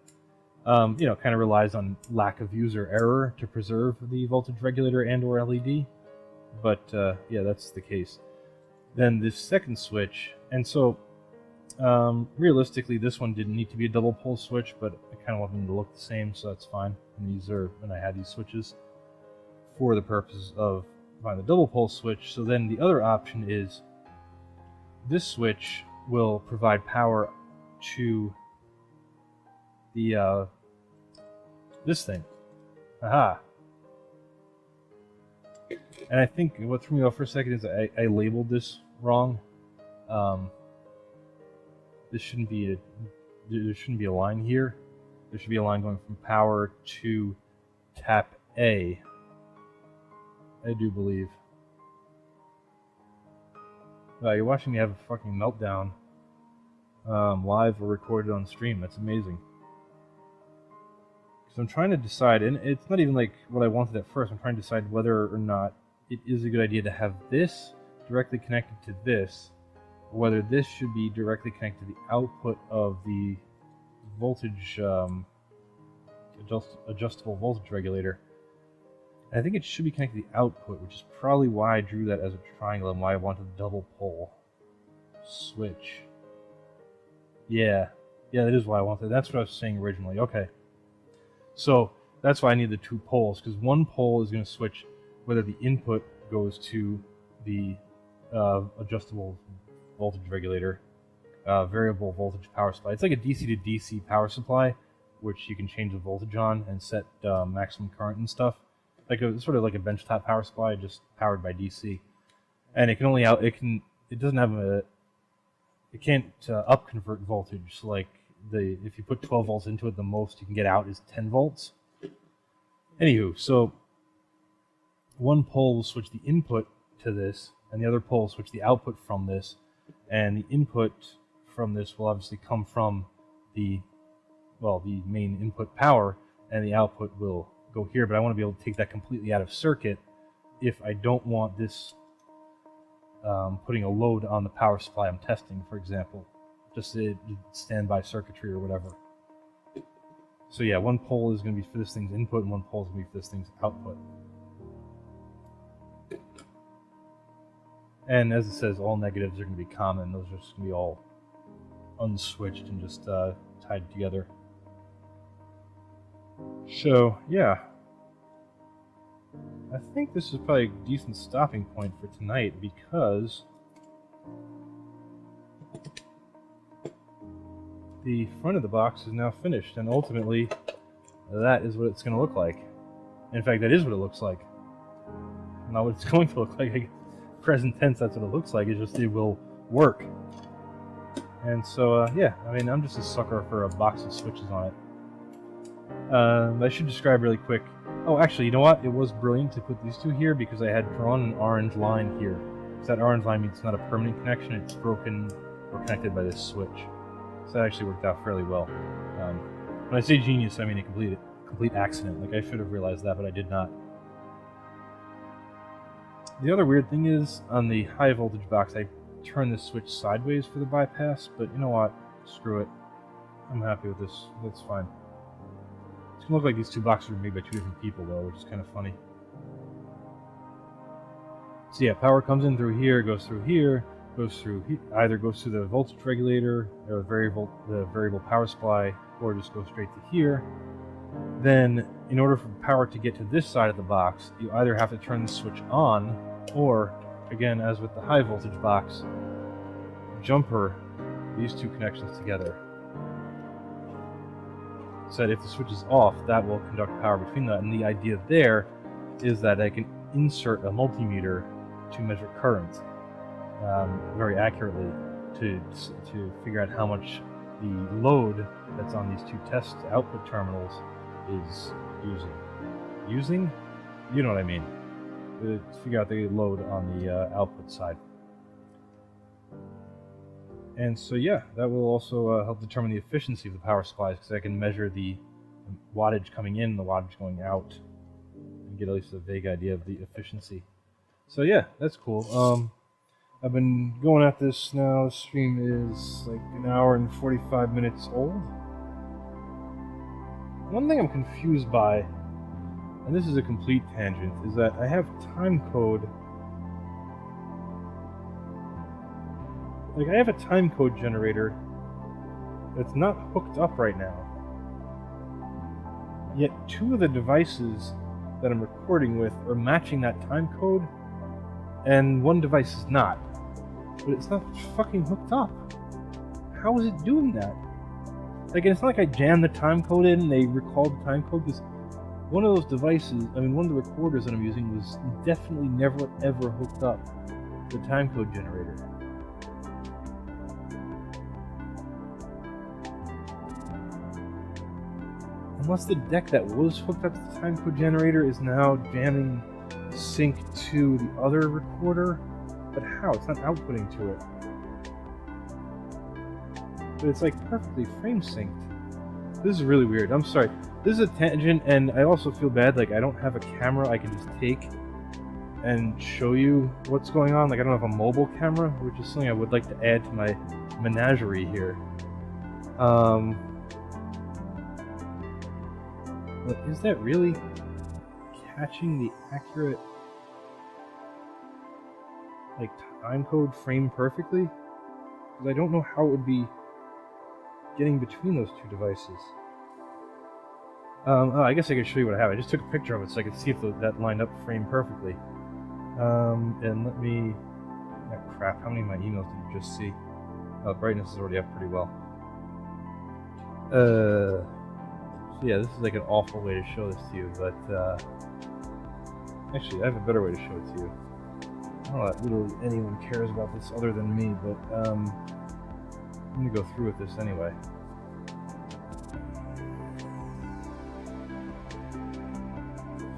You know, kind of relies on lack of user error to preserve the voltage regulator and or LED, but yeah, that's the case. Then this second switch, and so realistically this one didn't need to be a double pole switch, but I kind of want them to look the same, so that's fine. And these are, and I had these switches for the purposes of buying the double pole switch. So then the other option is this switch will provide power to the this thing. Aha. And I think what threw me off for a second is I labeled this wrong. This shouldn't be there shouldn't be a line here. There should be a line going from power to tap A. I do believe. Wow, you're watching me have a fucking meltdown live or recorded on stream. That's amazing. Because I'm trying to decide, and it's not even like what I wanted at first. I'm trying to decide whether or not it is a good idea to have this directly connected to this, or whether this should be directly connected to the output of the voltage adjustable voltage regulator. I think it should be connected to the output, which is probably why I drew that as a triangle and why I wanted a double pole switch. Yeah, that is why I wanted. That's what I was saying originally. Okay. So that's why I need the two poles, because one pole is going to switch whether the input goes to the adjustable voltage regulator, variable voltage power supply. It's like a DC to DC power supply, which you can change the voltage on and set maximum current and stuff. Like sort of like a benchtop power supply, just powered by DC. And it can only it doesn't have it can't up convert voltage. So like if you put 12 volts into it, the most you can get out is 10 volts. Anywho, so one pole will switch the input to this, and the other pole will switch the output from this, and the input from this will obviously come from the main input power, and the output will go here, but I want to be able to take that completely out of circuit if I don't want this putting a load on the power supply I'm testing, for example, just standby circuitry or whatever. So yeah, one pole is going to be for this thing's input, and one pole is going to be for this thing's output. And as it says, all negatives are going to be common. Those are just going to be all unswitched and just tied together. So, yeah. I think this is probably a decent stopping point for tonight, because the front of the box is now finished, and ultimately that is what it's going to look like. In fact, that is what it looks like. Not what it's going to look like. I guess present tense, that's what it looks like. It's just it will work. And so, yeah, I mean, I'm just a sucker for a box of switches on it. I should describe really quick. Oh, actually, you know what? It was brilliant to put these two here because I had drawn an orange line here. So that orange line means it's not a permanent connection, it's broken or connected by this switch. So that actually worked out fairly well. When I say genius, I mean a complete accident. Like, I should have realized that, but I did not. The other weird thing is, on the high voltage box, I turned the switch sideways for the bypass, but you know what? Screw it. I'm happy with this. That's fine. It's gonna look like these two boxes were made by two different people, though, which is kind of funny. So yeah, power comes in through here, goes through here, either goes through the voltage regulator or the variable power supply, or just goes straight to here. Then, in order for power to get to this side of the box, you either have to turn the switch on, or, again, as with the high voltage box, jumper these two connections together. So that if the switch is off, that will conduct power between that. And the idea there is that I can insert a multimeter to measure current very accurately to figure out how much the load that's on these two test output terminals is using. You know what I mean? To figure out the load on the output side. And so yeah, that will also help determine the efficiency of the power supplies, because I can measure the wattage coming in, the wattage going out, and get at least a vague idea of the efficiency. So yeah, that's cool. I've been going at this now. The stream is like an hour and 45 minutes old. One thing I'm confused by, and this is a complete tangent, is that I have time code. Like, I have a time code generator that's not hooked up right now. Yet two of the devices that I'm recording with are matching that time code, and one device is not. But it's not fucking hooked up. How is it doing that? Like, it's not like I jammed the time code in and they recalled the time code, because one of those devices, one of the recorders that I'm using was definitely never ever hooked up to the time code generator. Unless the deck that was hooked up to the time code generator is now jamming sync to the other recorder. But how? It's not outputting to it. But it's like perfectly frame synced. This is really weird. I'm sorry. This is a tangent, and I also feel bad. Like, I don't have a camera I can just take and show you what's going on. Like, I don't have a mobile camera, which is something I would like to add to my menagerie here. But is that really catching the accurate, like, time code frame perfectly? Because I don't know how it would be getting between those two devices. Oh, I guess I could show you what I have. I just took a picture of it so I could see if that lined up frame perfectly. And let me... Oh, crap, how many of my emails did you just see? Oh, brightness is already up pretty well. So yeah, this is like an awful way to show this to you, but actually, I have a better way to show it to you. I don't know that literally anyone cares about this other than me, but I'm gonna go through with this anyway.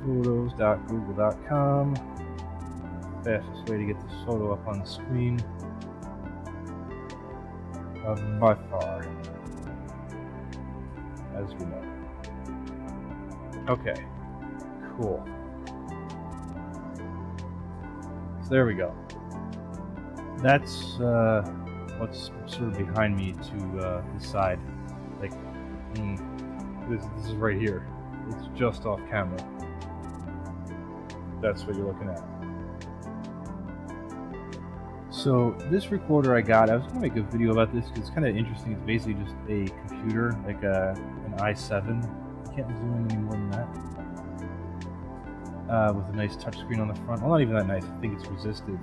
Photos.google.com. Fastest way to get this photo up on the screen by far, as we know. Okay, cool. So there we go. That's what's sort of behind me to the side. Like, this is right here. It's just off camera. That's what you're looking at. So this recorder I got, I was going to make a video about this because it's kind of interesting. It's basically just a computer, like an i7. I can't zoom in any more than that. With a nice touchscreen on the front. Well, not even that nice. I think it's resistive.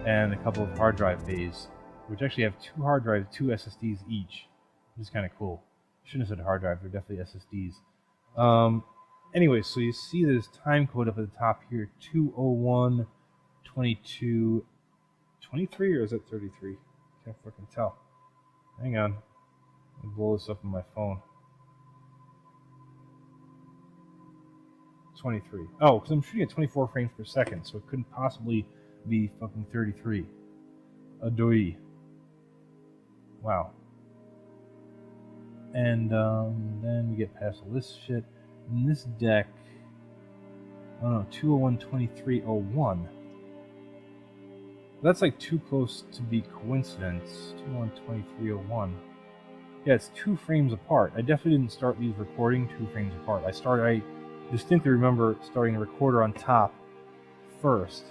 And a couple of hard drive bays, which actually have two hard drives, two SSDs each, which is kind of cool. Shouldn't have said hard drive, they're definitely SSDs. Anyway, so you see this time code up at the top here, 201 22 23, or is it 33? Can't fucking tell. Hang on. I'll blow this up on my phone. 23. Oh, because I'm shooting at 24 frames per second, so it couldn't possibly be fucking 33. Adoy. Wow. And then we get past all this shit. And this deck, I don't know, 201-2301. That's like too close to be coincidence. 201-2301. Yeah, it's 2 frames apart. I definitely didn't start these recording 2 frames apart. I distinctly remember starting the recorder on top first,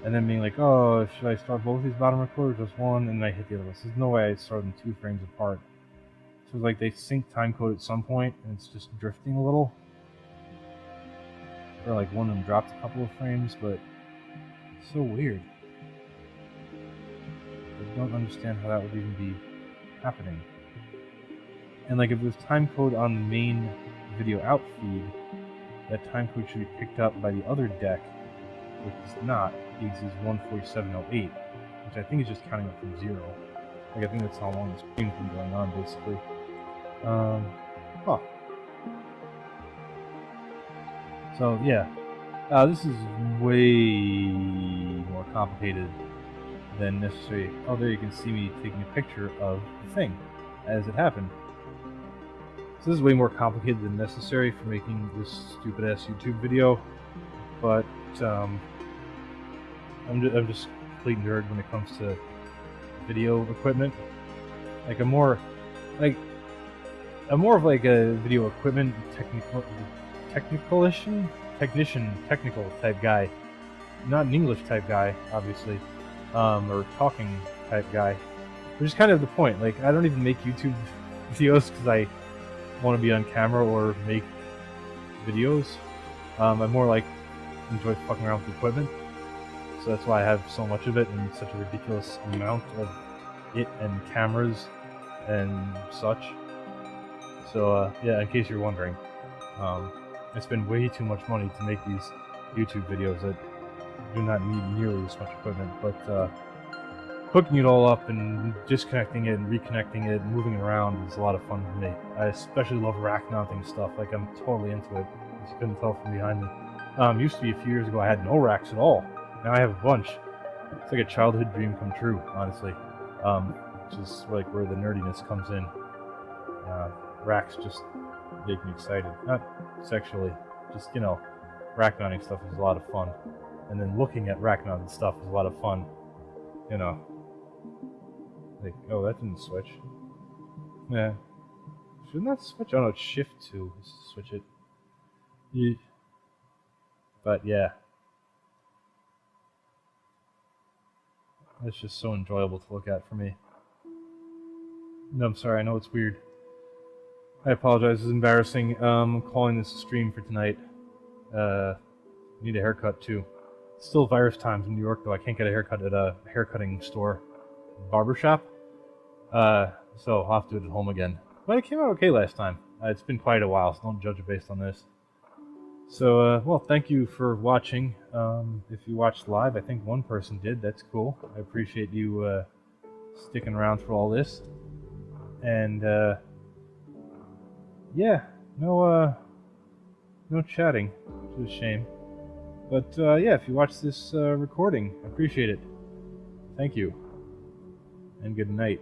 and then being like, oh, should I start both these bottom recorders, just one? And then I hit the other one. So there's no way I started them 2 frames apart. So it's like they sync timecode at some point, and it's just drifting a little. Or like one of them dropped a couple of frames, but it's so weird. I don't understand how that would even be happening. And like if there's timecode on the main video out feed, that timecode should be picked up by the other deck, which is not. It is 14708, which I think is just counting up from 0. Like I think that's how long the stream's been going on, basically. So yeah, this is way more complicated than necessary. Oh, there you can see me taking a picture of the thing as it happened. So this is way more complicated than necessary for making this stupid ass YouTube video, but I'm just a complete nerd when it comes to video equipment. Like I'm more of like a video equipment technical type guy, not an English type guy, obviously, or talking type guy. Which is kind of the point. Like I don't even make YouTube videos because I want to be on camera or make videos. I more like enjoy fucking around with equipment, so that's why I have so much of it and such a ridiculous amount of it and cameras and such. So yeah, in case you're wondering, I spend way too much money to make these YouTube videos that do not need nearly this much equipment, but hooking it all up and disconnecting it and reconnecting it and moving it around is a lot of fun for me. I especially love rack mounting stuff. Like I'm totally into it, as you couldn't tell from behind me. Used to be a few years ago I had no racks at all. Now I have a bunch. It's like a childhood dream come true, honestly. Which is like where the nerdiness comes in. Racks just make me excited. Not sexually, just, you know, rack mounting stuff is a lot of fun. And then looking at rack mounted stuff is a lot of fun. You know. Like, oh, that didn't switch. Yeah. Shouldn't that switch? Oh no, it's shift 2. Let's switch it. Yeah. But yeah. It's just so enjoyable to look at for me. No, I'm sorry, I know it's weird. I apologize, it's embarrassing. I'm calling this a stream for tonight. Need a haircut too. It's still virus times in New York though. I can't get a haircut at a haircutting store. Barbershop. So I'll have to do it at home again. But it came out okay last time. It's been quite a while, so don't judge it based on this. So, well, thank you for watching. If you watched live, I think one person did. That's cool. I appreciate you sticking around for all this. And, yeah, no chatting, which is a shame. But, yeah, if you watch this recording, I appreciate it. Thank you. And good night.